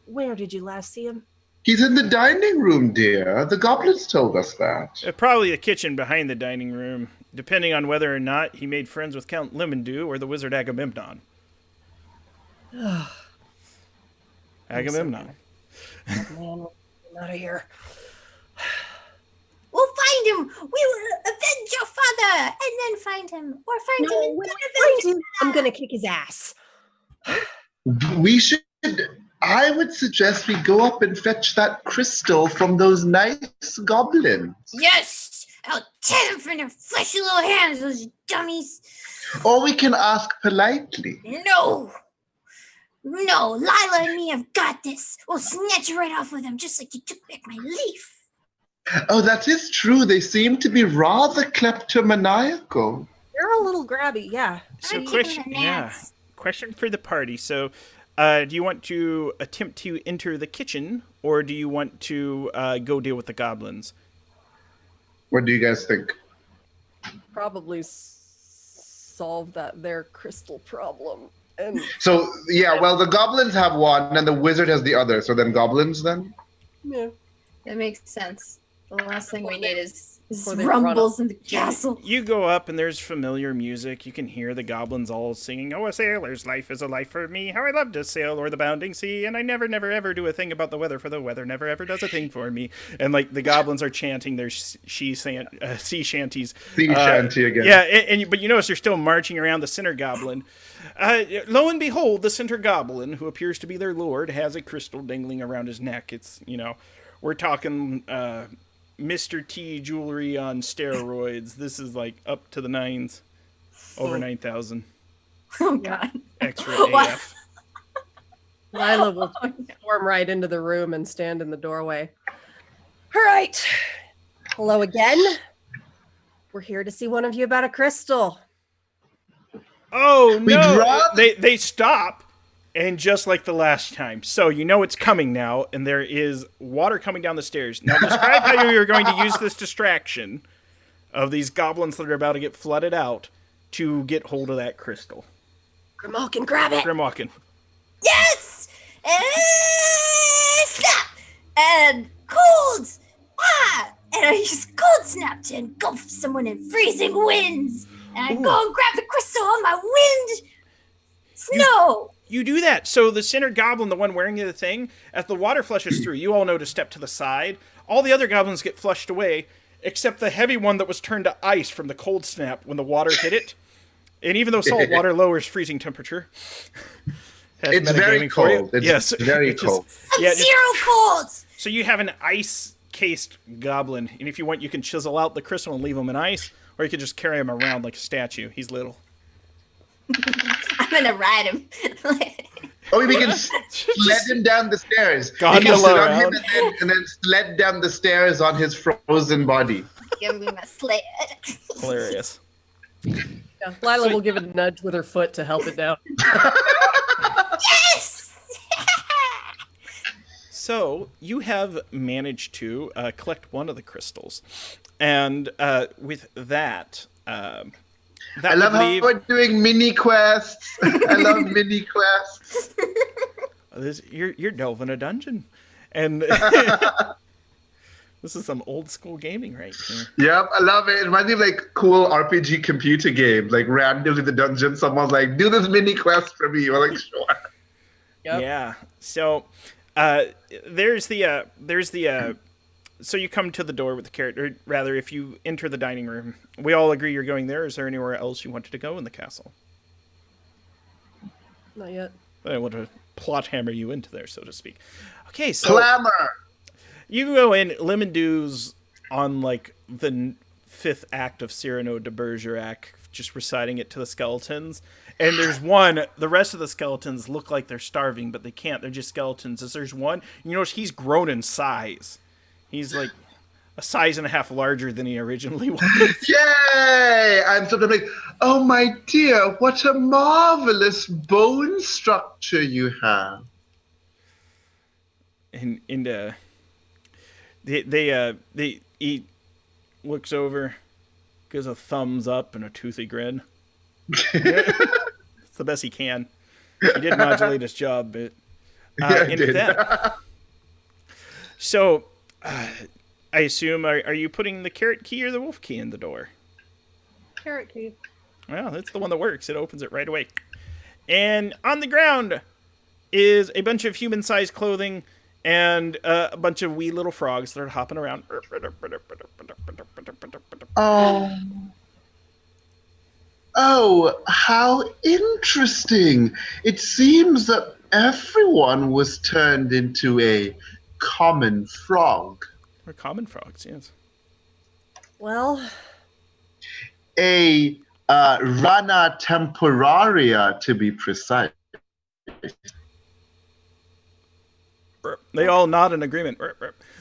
where did you last see him? He's in the dining room, dear. The goblins told us that. Probably the kitchen behind the dining room, depending on whether or not he made friends with Count Lemondew or the wizard Agamemnon. Agamemnon. Man, I'm out of here. We'll find him. We will avenge your father, and then find him, or find him and when then I avenge find him, him. I'm gonna kick his ass. We should... I would suggest we go up and fetch that crystal from those nice goblins. Yes, I'll tear them from their fleshy little hands, those dummies. Or we can ask politely. No, Lila and me have got this. We'll snatch it right off of them, just like you took back my leaf. Oh, that is true. They seem to be rather kleptomaniacal. You're a little grabby, yeah. So I'm question, giving them yeah, naps. question for the party. So, do you want to attempt to enter the kitchen, or do you want to go deal with the goblins? What do you guys think? Probably solve their crystal problem. And So, yeah, well, the goblins have one, and the wizard has the other. So then goblins, then? yeah. That makes sense. The last thing we need is Before they run rumbles in the castle. You go up, and there's familiar music. You can hear the goblins all singing, "Oh, a sailor's life is a life for me. How I love to sail o'er the bounding sea. And I never, never, ever do a thing about the weather, for the weather never, ever does a thing for me." And, the goblins are chanting their sea shanties. Sea shanty again. Yeah, but you notice they're still marching around the center goblin. Lo and behold, the center goblin, who appears to be their lord, has a crystal dangling around his neck. It's, we're talking Mr. T jewelry on steroids. This is like up to the nines, over 9,000. Oh God. Extra What? AF. Lila will storm right into the room and stand in the doorway. All right. Hello again. We're here to see one of you about a crystal. Oh We no! dropped- They stop, and just like the last time, so you know it's coming now, and there is water coming down the stairs. Now describe how you're going to use this distraction of these goblins that are about to get flooded out to get hold of that crystal. Grimalkin, grab it. Grimwalkin. Yes! Snap! And cold! Ah! And I use cold snap to engulf someone in freezing winds. And I Ooh. go and grab the crystal on my wind snow. You do that. So the center goblin, the one wearing the thing, as the water flushes through, you all know to step to the side. All the other goblins get flushed away, except the heavy one that was turned to ice from the cold snap when the water hit it. And even though salt water lowers freezing temperature, has It's very metagaming for you. cold. It's Yes, very it's just- cold. I'm yeah, just- zero cold. So you have an ice-cased goblin, and if you want, you can chisel out the crystal and leave him in ice, or you can just carry him around like a statue. He's little. I'm gonna ride him. Oh, we can sled him down the stairs. We Gondola can sit on him around. and then sled down the stairs on his frozen body. Give me my sled. Hilarious. Yeah, Lila will give it a nudge with her foot to help it down. Yes! So you have managed to collect one of the crystals, and with that, that I love would how leave. we're doing mini quests. I love mini quests. You're delving a dungeon, and this is some old school gaming right here. Yep, I love it. It reminds me of like cool RPG computer games. Like randomly in the dungeon, someone's like, "Do this mini quest for me." You're like, "Sure." Yep. Yeah. So so you come to the door with the carrot, or rather, if you enter the dining room, we all agree you're going there. Is there anywhere else you wanted to go in the castle? Not yet. I want to plot hammer you into there, so to speak. Okay, so Clamor. you go in. Limondou's on like the fifth act of Cyrano de Bergerac, just reciting it to the skeletons. And there's one. The rest of the skeletons look like they're starving, but they can't. They're just skeletons. As there's one, you notice he's grown in size. He's like a size and a half larger than he originally was. Yay! I'm sort of like, oh my dear, what a marvelous bone structure you have. And he looks over, gives a thumbs up and a toothy grin. It's the best he can. He did modulate his job, but Yeah, I and did. that. So, I assume are you putting the carrot key or the wolf key in the door? Carrot key. Well, that's the one that works. It opens it right away. And on the ground is a bunch of human-sized clothing and a bunch of wee little frogs that are hopping around. Oh. Oh, how interesting. It seems that everyone was turned into a common frog. They're common frogs, yes. Well, A rana temporaria, to be precise. They all nod in agreement.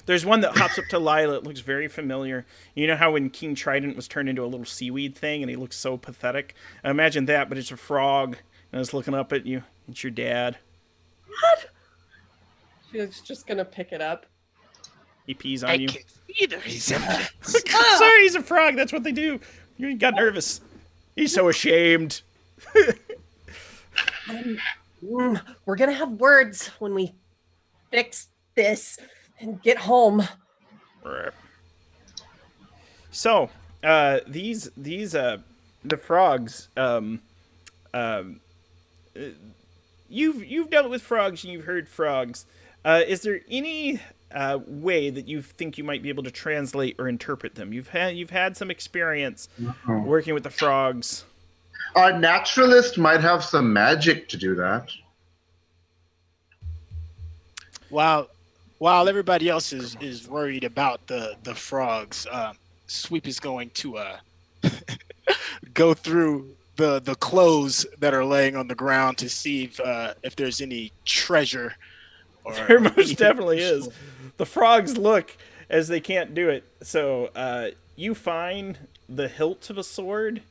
There's one that hops up to Lila. It looks very familiar. You know how when King Trident was turned into a little seaweed thing and he looks so pathetic? Imagine that, but it's a frog and it's looking up at you. It's your dad. what? She's just gonna pick it up. He pees I on you. can see the resemblance. Sorry, he's a frog. That's what they do. You got nervous. He's so ashamed. We're gonna have words when we fix this and get home. So, these the frogs. You've dealt with frogs and you've heard frogs. Is there any way that you think you might be able to translate or interpret them? You've had some experience working with the frogs. Our naturalist might have some magic to do that. Well, while everybody else is worried about the frogs, Sweep is going to go through the clothes that are laying on the ground to see if there's any treasure. There most definitely is. The frogs look as they can't do it. So you find the hilt of a sword,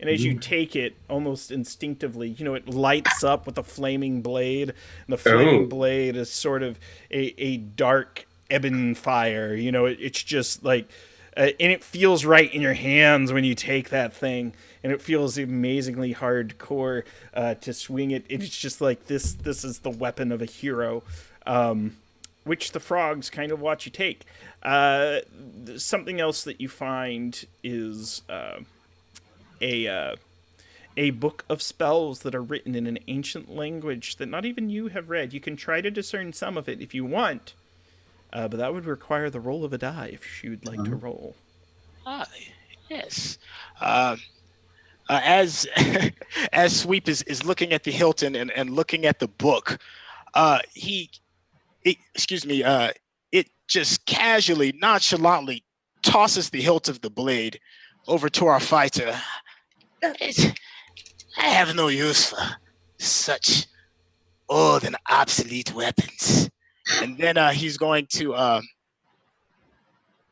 and as you take it, almost instinctively, it lights up with a flaming blade. And the flaming blade is sort of a dark ebon fire. It's just like, and it feels right in your hands when you take that thing. And it feels amazingly hardcore to swing it. It's just like this is the weapon of a hero, which the frogs kind of watch you take. Something else that you find is a book of spells that are written in an ancient language that not even you have read. You can try to discern some of it if you want, but that would require the roll of a die if you'd like to roll. Yes. As Sweep is looking at the Hilton and looking at the book, it just casually, nonchalantly tosses the hilt of the blade over to our fighter. I have no use for such old and obsolete weapons. And then he's going to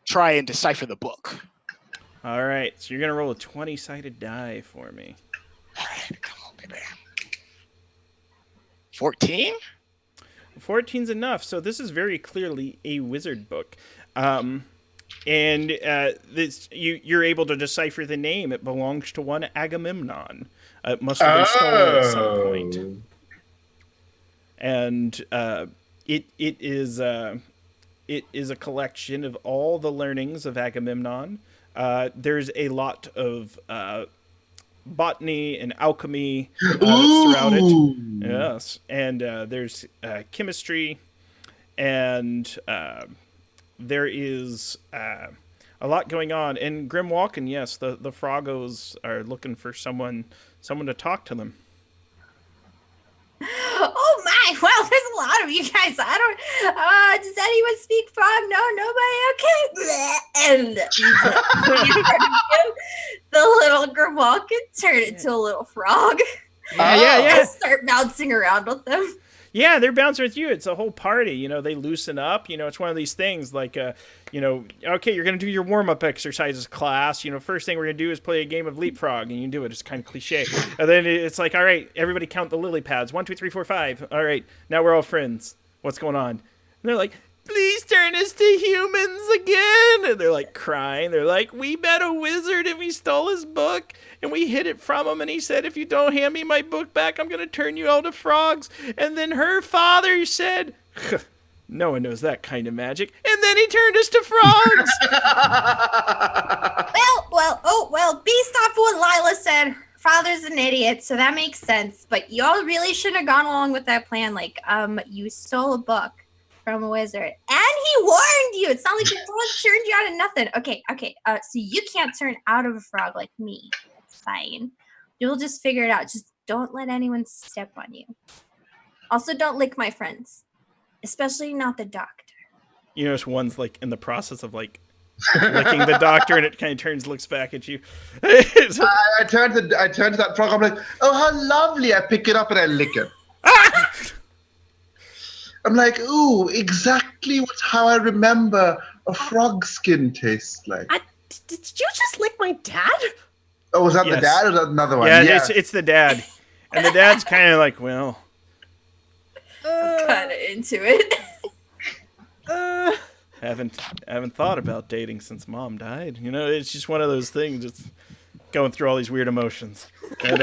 try and decipher the book. All right, so you're going to roll a 20-sided die for me. All right, come on, baby. 14? 14's enough. So this is very clearly a wizard book. And you're able to decipher the name. It belongs to one Agamemnon. It must have been stolen at some point. And it is a collection of all the learnings of Agamemnon. There's a lot of botany and alchemy throughout it. Yes, and there's chemistry, and there is a lot going on. And Grimwalken, yes, the Froggos are looking for someone to talk to them. Oh my! Well, there's a lot of you guys. I don't. Does anyone speak frog? No, nobody. Okay. And the little Grimwalken turn into a little frog. Yeah. And start bouncing around with them. Yeah, they're bouncing with you. It's a whole party. They loosen up. It's one of these things like, okay, you're going to do your warm-up exercises class. First thing we're going to do is play a game of leapfrog, and you do it. It's kind of cliche. And then it's like, all right, everybody count the lily pads. 1, 2, 3, 4, 5. All right, now we're all friends. What's going on? And they're like, please turn us to humans again. And they're like crying. They're like, we met a wizard and we stole his book and we hid it from him. And he said, if you don't hand me my book back, I'm going to turn you all to frogs. And then her father said, no one knows that kind of magic. And then he turned us to frogs. Well, based off what Lila said, father's an idiot, so that makes sense. But y'all really shouldn't have gone along with that plan. You stole a book from a wizard, and he warned you. It's not like he turned you out of nothing. Okay. So you can't turn out of a frog like me. That's fine. You'll just figure it out. Just don't let anyone step on you. Also, don't lick my friends, especially not the doctor. One's like in the process of like licking the doctor, and it kind of turns, looks back at you. I turn to that frog. I'm like, oh, how lovely! I pick it up and I lick it. I'm like, ooh, exactly how I remember a frog skin tastes like. Did you just lick my dad? Oh, was that the dad or was that another one? Yeah, it's the dad. And the dad's kind of like, well. Kind of into it. Haven't thought about dating since mom died. It's just one of those things. It's going through all these weird emotions. And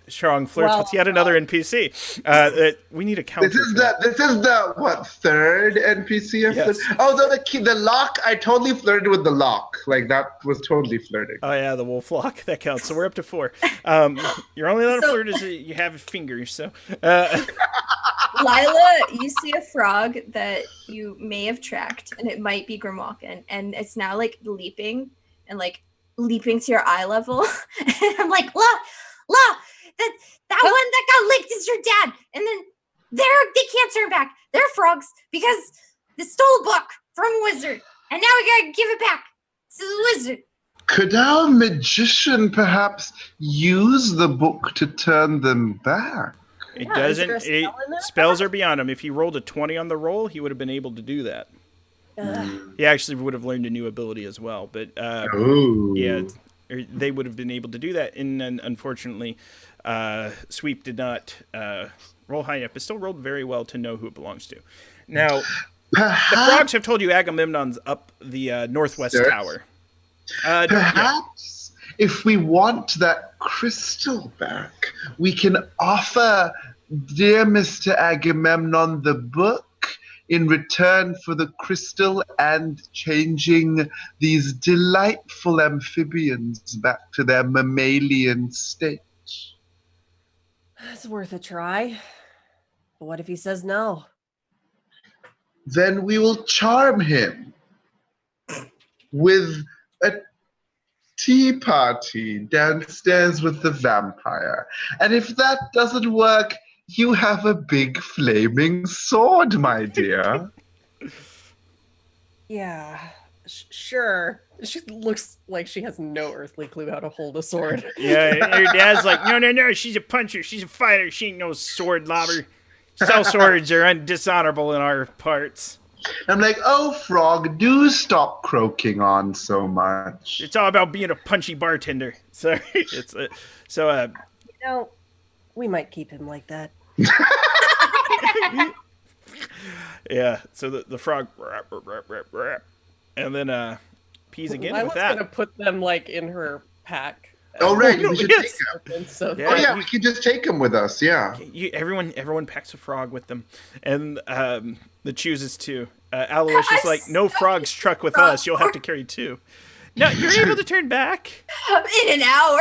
Sharong flirts with yet another NPC. We need a counter. This is the third NPC? Yes. Oh, the lock. I totally flirted with the lock. Like, that was totally flirting. Oh yeah, the wolf lock, that counts. So we're up to 4. You're only allowed to flirt as you have fingers. So. Lila, you see a frog that you may have tracked, and it might be Grimwalken, and it's now leaping and leaping to your eye level. And I'm like, La, that one that got licked is your dad. And then they can't turn back. They're frogs because They stole a book from a wizard, and now we gotta give it back to the wizard. Could our magician perhaps use the book to turn them back? It Yeah, is there doesn't. a spell in there? Spells are beyond him. If he rolled a 20 on the roll, he would have been able to do that. He actually would have learned a new ability as well. But Ooh. yeah, they would have been able to do that. And then, unfortunately, Sweep did not roll high enough, but still rolled very well to know who it belongs to. Now, the frogs have told you Agamemnon's up the northwest Sir? tower. Perhaps if we want that crystal back, we can offer dear Mr. Agamemnon the book in return for the crystal and changing these delightful amphibians back to their mammalian state. It's worth a try. But what if he says no? Then we will charm him with a tea party downstairs with the vampire. And if that doesn't work, you have a big flaming sword, my dear. Yeah, sure. She looks like she has no earthly clue how to hold a sword. Yeah, and her dad's like, no, she's a puncher, she's a fighter, she ain't no sword lobber. Cell swords are dishonorable in our parts. I'm like, oh, Frog, do stop croaking on so much. It's all about being a punchy bartender. So it's We might keep him like that. yeah. So the frog, and then peas again I with was that. gonna put them like in her pack. Oh, right, no, we should yes. take them. So Yeah. Oh, yeah, we can just take them with us, yeah. Everyone packs a frog with them, and the chooses two. Alois is like, no frogs truck with us. You'll have to carry two. No, you're able to turn back. In an hour.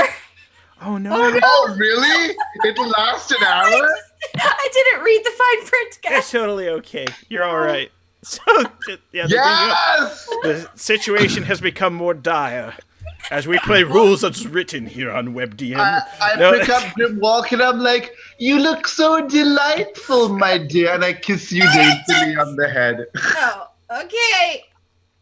Oh no! Oh, really? It'll last an hour? I didn't read the fine print, guys. It's totally okay. You're all right. So yeah, Yes! the situation has become more dire as we play rules as written here on WebDM. I pick up Grim Walk and I'm like, you look so delightful, my dear. And I kiss you daintily on the head. Oh, okay.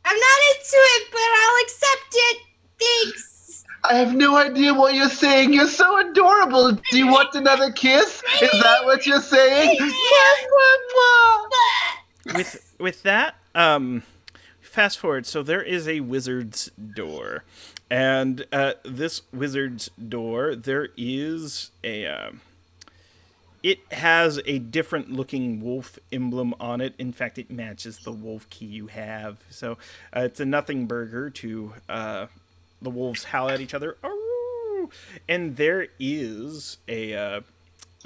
I'm not into it, but I'll accept it. Thanks. I have no idea what you're saying. You're so adorable. Do you want another kiss? Is that what you're saying? With that, fast forward. So there is a wizard's door, and this wizard's door, there is a. It has a different looking wolf emblem on it. In fact, it matches the wolf key you have. So it's a nothing burger to the wolves howl at each other. Arroo! And there is a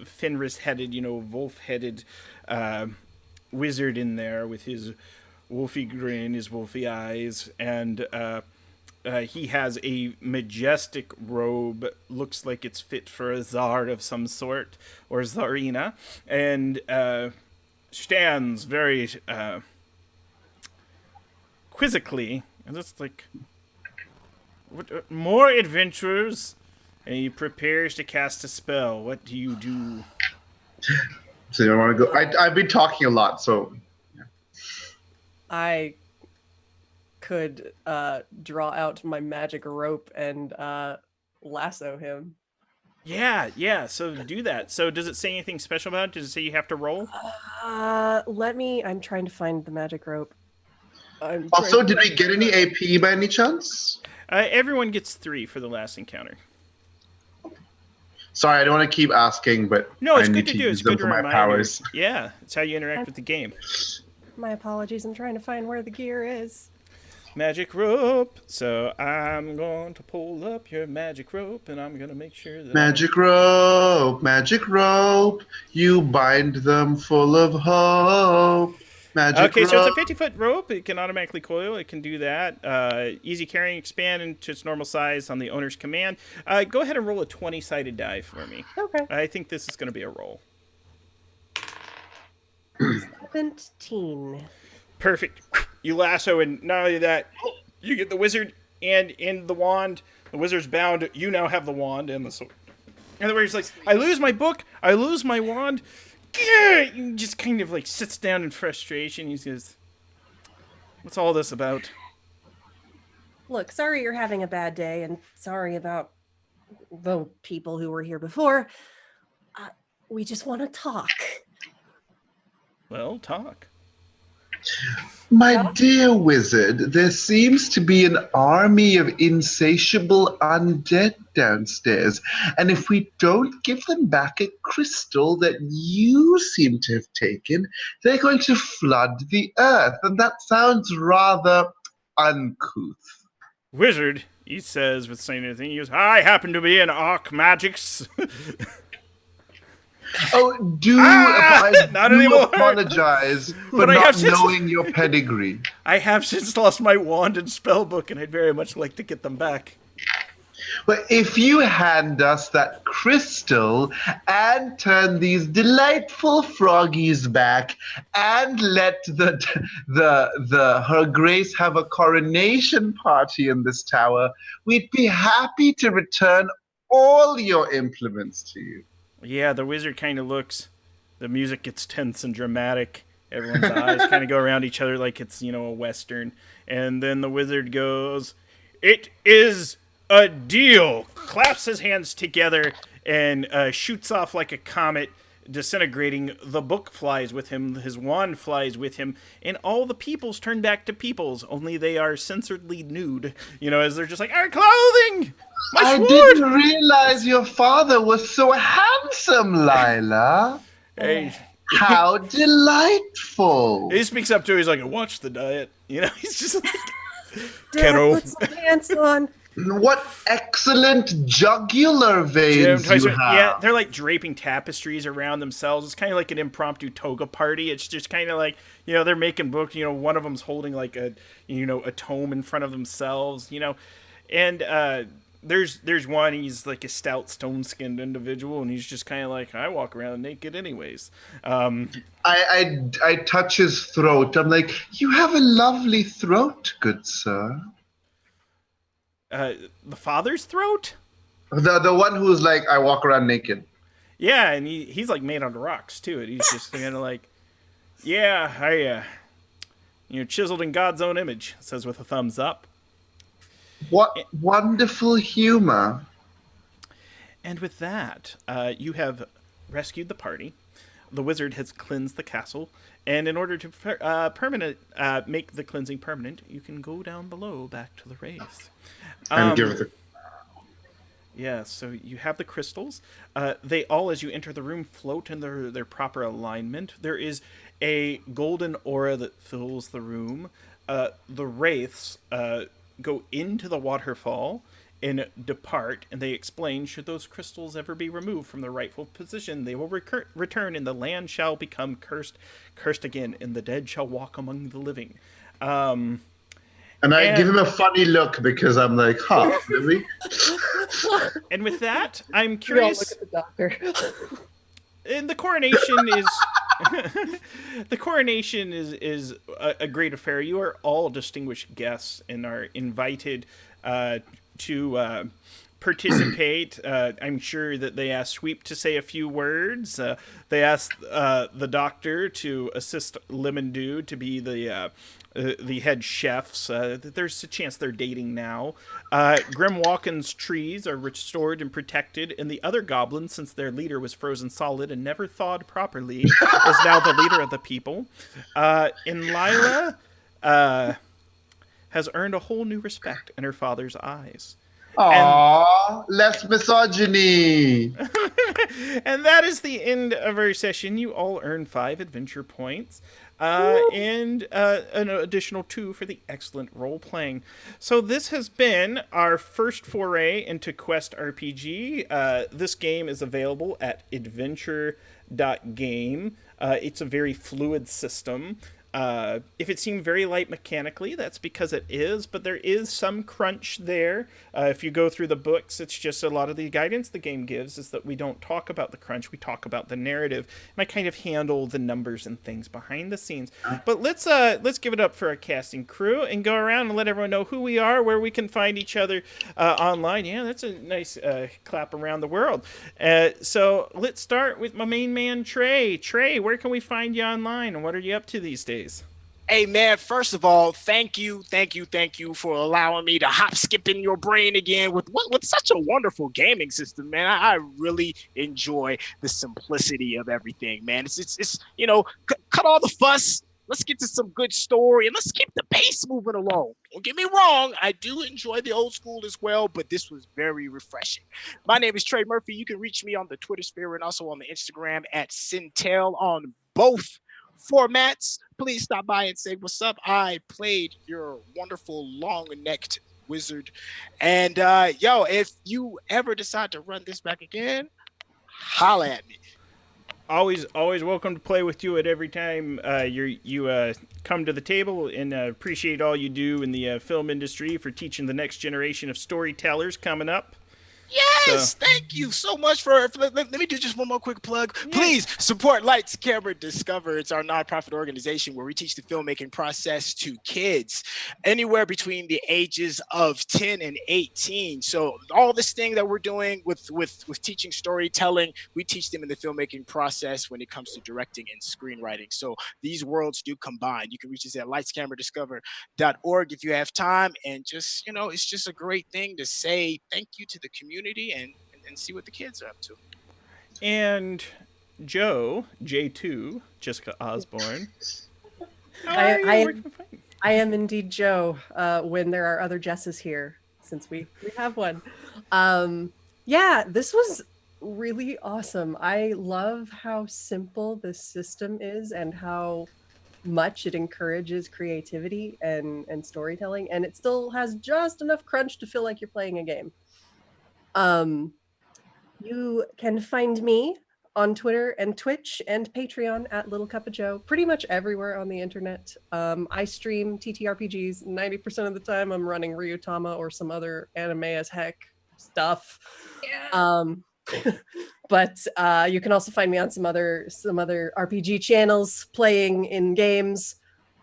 Fenris-headed, wolf-headed wizard in there with his wolfy grin, his wolfy eyes, and he has a majestic robe, looks like it's fit for a czar of some sort, or czarina, and stands very quizzically, and just like, what, more adventures? And he prepares to cast a spell. What do you do? So you don't want to go? I've been talking a lot, so... I could draw out my magic rope and lasso him. Yeah, so do that. So does it say anything special about it? Does it say you have to roll? I'm trying to find the magic rope. Also, did we get any AP by any chance? Everyone gets 3 for the last encounter. Sorry, I don't want to keep asking, but No, it's I good need to do. use It's them good to for my remind powers. you. Yeah, it's how you interact with the game. My apologies. I'm trying to find where the gear is. Magic rope. So I'm going to pull up your magic rope, and I'm going to make sure that... Magic rope, you bind them full of hope. Magic Okay, rope. so it's a 50-foot rope. It can automatically coil. It can do that. Easy carrying, expand into its normal size on the owner's command. Go ahead and roll a 20-sided die for me. Okay. I think this is going to be a roll. 17. Perfect. You lasso, and not only that, you get the wizard and in the wand. The wizard's bound. You now have the wand and the sword. And the wizard's like, I lose my book. I lose my wand. He just kind of like sits down in frustration. He says, What's all this about? Look, sorry you're having a bad day, and sorry about the people who were here before. We just want to talk. Well, talk. My Yeah? dear wizard, there seems to be an army of insatiable undead downstairs, and if we don't give them back a crystal that you seem to have taken, they're going to flood the earth, and that sounds rather uncouth. Wizard, he says with saying anything. He goes, I happen to be an Archmagix. Oh, Not anymore. Apologize for But I have not since- knowing your pedigree. I have since lost my wand and spellbook, and I'd very much like to get them back. But if you hand us that crystal and turn these delightful froggies back and let her grace have a coronation party in this tower, we'd be happy to return all your implements to you. Yeah, the wizard kind of looks. The music gets tense and dramatic. Everyone's eyes kind of go around each other like it's, a Western. And then the wizard goes, "It is a deal!" Claps his hands together and shoots off like a comet, disintegrating. The book flies with him, his wand flies with him, and all the peoples turn back to peoples, only they are censoredly nude, as they're just like, our clothing! My I sword! didn't realize your father was so handsome, Lila. Hey, How delightful. he speaks up to her, he's like, watch the diet. He's just like, Dad, Kiddo. put some pants on. What excellent jugular veins you have. yeah, they're like draping tapestries around themselves. It's kind of like an impromptu toga party. It's just kind of like, they're making books. One of them's holding like a tome in front of themselves, and there's one, he's like a stout stone-skinned individual, and he's just kind of like, I walk around naked anyways. I touch his throat. I'm like, you have a lovely throat, good sir. The father's throat? The one who's like, I walk around naked. Yeah, and he's like made out of rocks too, and he's just kind of like, yeah, I chiseled in God's own image, says with a thumbs up. What wonderful humor. And with that, you have rescued the party. The wizard has cleansed the castle, and in order to make the cleansing permanent, you can go down below back to the race. And give the... Yeah, so you have the crystals. They all, as you enter the room, float in their proper alignment. There is a golden aura that fills the room. The wraiths go into the waterfall and depart, and they explain, should those crystals ever be removed from their rightful position, they will return, and the land shall become cursed again, and the dead shall walk among the living. And I give him a funny look because I'm like, huh, really? And with that, I'm We all curious. look at the doctor. And the coronation is the coronation is a great affair. You are all distinguished guests and are invited to participate. I'm sure that they asked Sweep to say a few words. They asked the doctor to assist Lemon Dew to be the head chefs. There's a chance they're dating now. Grim Walken's trees are restored and protected, and the other goblins, since their leader was frozen solid and never thawed properly, is now the leader of the people. And Lila has earned a whole new respect in her father's eyes. Aww, less misogyny. And that is the end of our session. You all earn 5 adventure points. And an additional 2 for the excellent role-playing. So this has been our first foray into Quest RPG. This game is available at adventure.game. It's a very fluid system. If it seemed very light mechanically, that's because it is, but there is some crunch there. If you go through the books, it's just a lot of the guidance the game gives is that we don't talk about the crunch, we talk about the narrative, and I kind of handle the numbers and things behind the scenes. But let's give it up for our casting crew and go around and let everyone know who we are, where we can find each other online. Yeah, that's a nice clap around the world. So let's start with my main man, Trey. Trey, where can we find you online, and what are you up to these days? Hey man, first of all, thank you for allowing me to hop skip in your brain again with such a wonderful gaming system, man. I really enjoy the simplicity of everything, man. It's cut all the fuss. Let's get to some good story and let's keep the pace moving along. Don't get me wrong, I do enjoy the old school as well, but this was very refreshing. My name is Trey Murphy. You can reach me on the Twitter sphere and also on the Instagram at Sintel on both formats. Please stop by and say what's up. I played your wonderful long-necked wizard. And if you ever decide to run this back again, holla at me. Always welcome to play with you at every time you come to the table, and appreciate all you do in the film industry for teaching the next generation of storytellers coming up. Yes, thank you so much for let me do just one more quick plug. Yeah. Please support Lights, Camera, Discover. It's our nonprofit organization where we teach the filmmaking process to kids anywhere between the ages of 10 and 18. So all this thing that we're doing with teaching storytelling, we teach them in the filmmaking process when it comes to directing and screenwriting. So these worlds do combine. You can reach us at lightscameradiscover.org if you have time. And just, it's just a great thing to say thank you to the community and see what the kids are up to. And Joe, J2, Jessica Osborne. I am indeed Joe when there are other Jesses here, since we have one. This was really awesome. I love how simple this system is and how much it encourages creativity and storytelling, and it still has just enough crunch to feel like you're playing a game. You can find me on Twitter and Twitch and Patreon at Little Cup of Joe, pretty much everywhere on the internet. I stream TTRPGs 90% of the time. I'm running Ryutama or some other anime as heck stuff. Yeah. But you can also find me on some other RPG channels playing in games.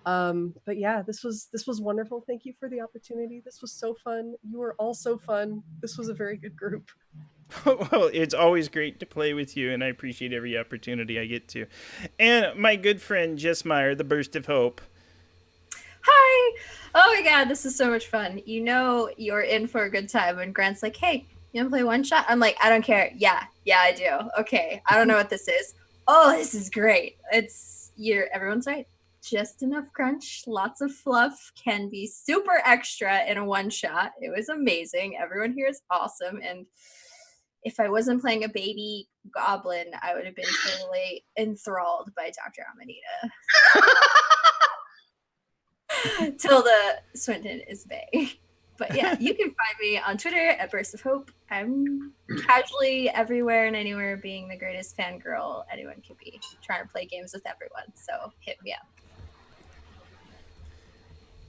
But yeah, this was wonderful. Thank you for the opportunity. This was so fun. You were all so fun. This was a very good group. Well, it's always great to play with you, and I appreciate every opportunity I get to. And my good friend Jess Meyer, the Burst of Hope. Hi! Oh my god, this is so much fun. You're in for a good time when Grant's like, hey, you want to play one shot? I'm like, I don't care. Yeah, I do. Okay, I don't know what this is. Oh, this is great. Everyone's right. Just enough crunch, lots of fluff, can be super extra in a one shot. It was amazing. Everyone here is awesome. And if I wasn't playing a baby goblin, I would have been totally enthralled by Dr. Amanita. Tilda Swinton is bae. But yeah, you can find me on Twitter at Burst of Hope. I'm casually everywhere and anywhere being the greatest fangirl anyone could be, trying to play games with everyone. So hit me up.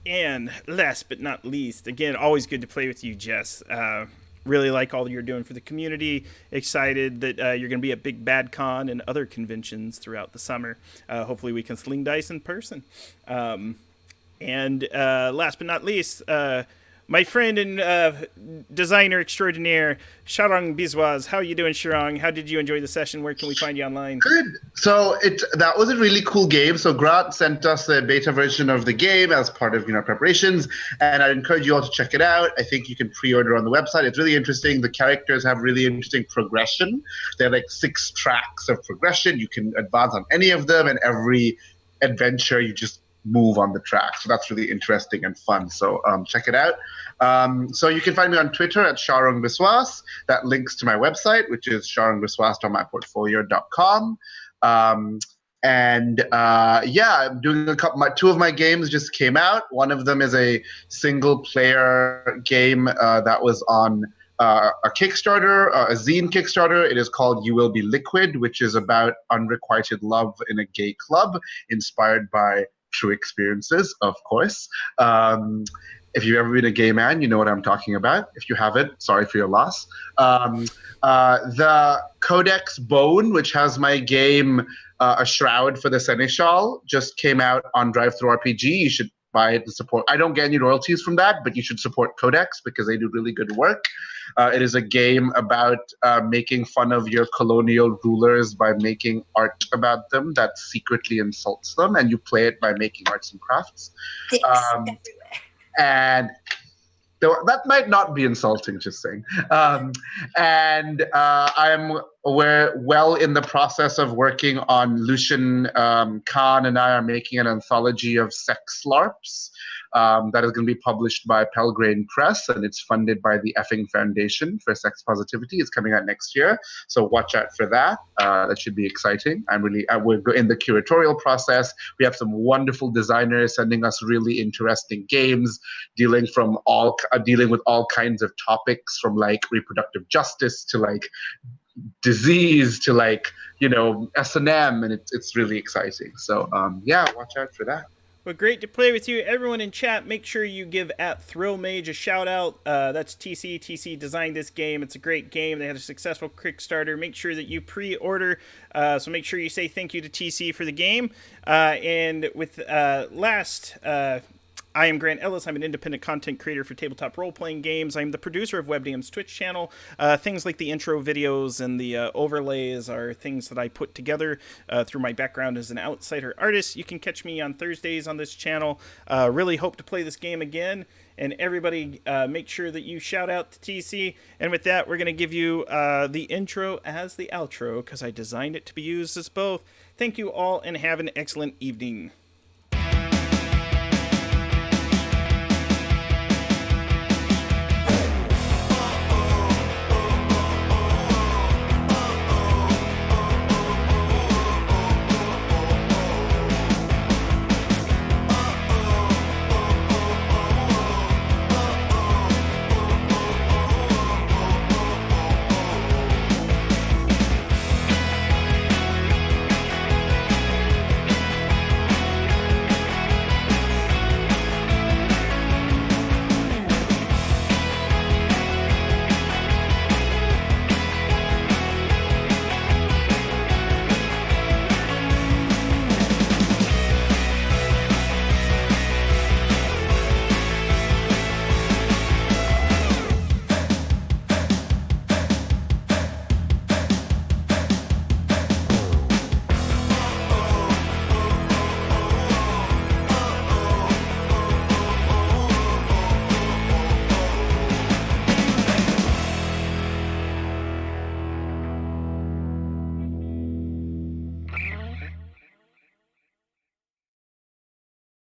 And last but not least, again, always good to play with you, Jess. Really like all you're doing for the community. Excited that you're going to be at Big Bad Con and other conventions throughout the summer. Hopefully we can sling dice in person. And last but not least, my friend and designer extraordinaire, Sharang Biswas. How are you doing, Sharang? How did you enjoy the session? Where can we find you online? Good. So that was a really cool game. So Grant sent us a beta version of the game as part of preparations, and I'd encourage you all to check it out. I think you can pre-order on the website. It's really interesting. The characters have really interesting progression. They're like 6 tracks of progression. You can advance on any of them, and every adventure you just move on the track. So that's really interesting and fun. So check it out. So you can find me on Twitter at Sharang Biswas. That links to my website, which is sharangbiswas.myportfolio.com. I'm doing two of my games just came out. One of them is a single player game that was on a Kickstarter, a zine Kickstarter. It is called You Will Be Liquid, which is about unrequited love in a gay club, inspired by true experiences, of course. If you've ever been a gay man, you know what I'm talking about. If you haven't, sorry for your loss. The Codex Bone, which has my game A Shroud for the Seneschal, just came out on Drive-Thru RPG. You should buy it to support. I don't get any royalties from that, but you should support Codex because they do really good work. It is a game about making fun of your colonial rulers by making art about them that secretly insults them, and you play it by making arts and crafts. Dicks everywhere. And that might not be insulting, just saying. We're well in the process of working on Lucian. Khan and I are making an anthology of sex LARPs that is going to be published by Pelgrane Press, and it's funded by the Effing Foundation for Sex Positivity. It's coming out next year, so watch out for that. That should be exciting. We're in the curatorial process. We have some wonderful designers sending us really interesting games, dealing with all kinds of topics, from like reproductive justice to like disease to like S&M, and it's really exciting. So watch out for that. Well, great to play with you. Everyone in chat, make sure you give @ThrillMage a shout out. That's TC. TC designed this game. It's a great game. They had a successful Kickstarter. Make sure that you pre-order. So make sure you say thank you to TC for the game. And with I am Grant Ellis. I'm an independent content creator for tabletop role-playing games. I'm the producer of WebDM's Twitch channel. Things like the intro videos and the overlays are things that I put together through my background as an outsider artist. You can catch me on Thursdays on this channel. Really hope to play this game again. And everybody, make sure that you shout out to TC. And with that, we're going to give you the intro as the outro, because I designed it to be used as both. Thank you all, and have an excellent evening.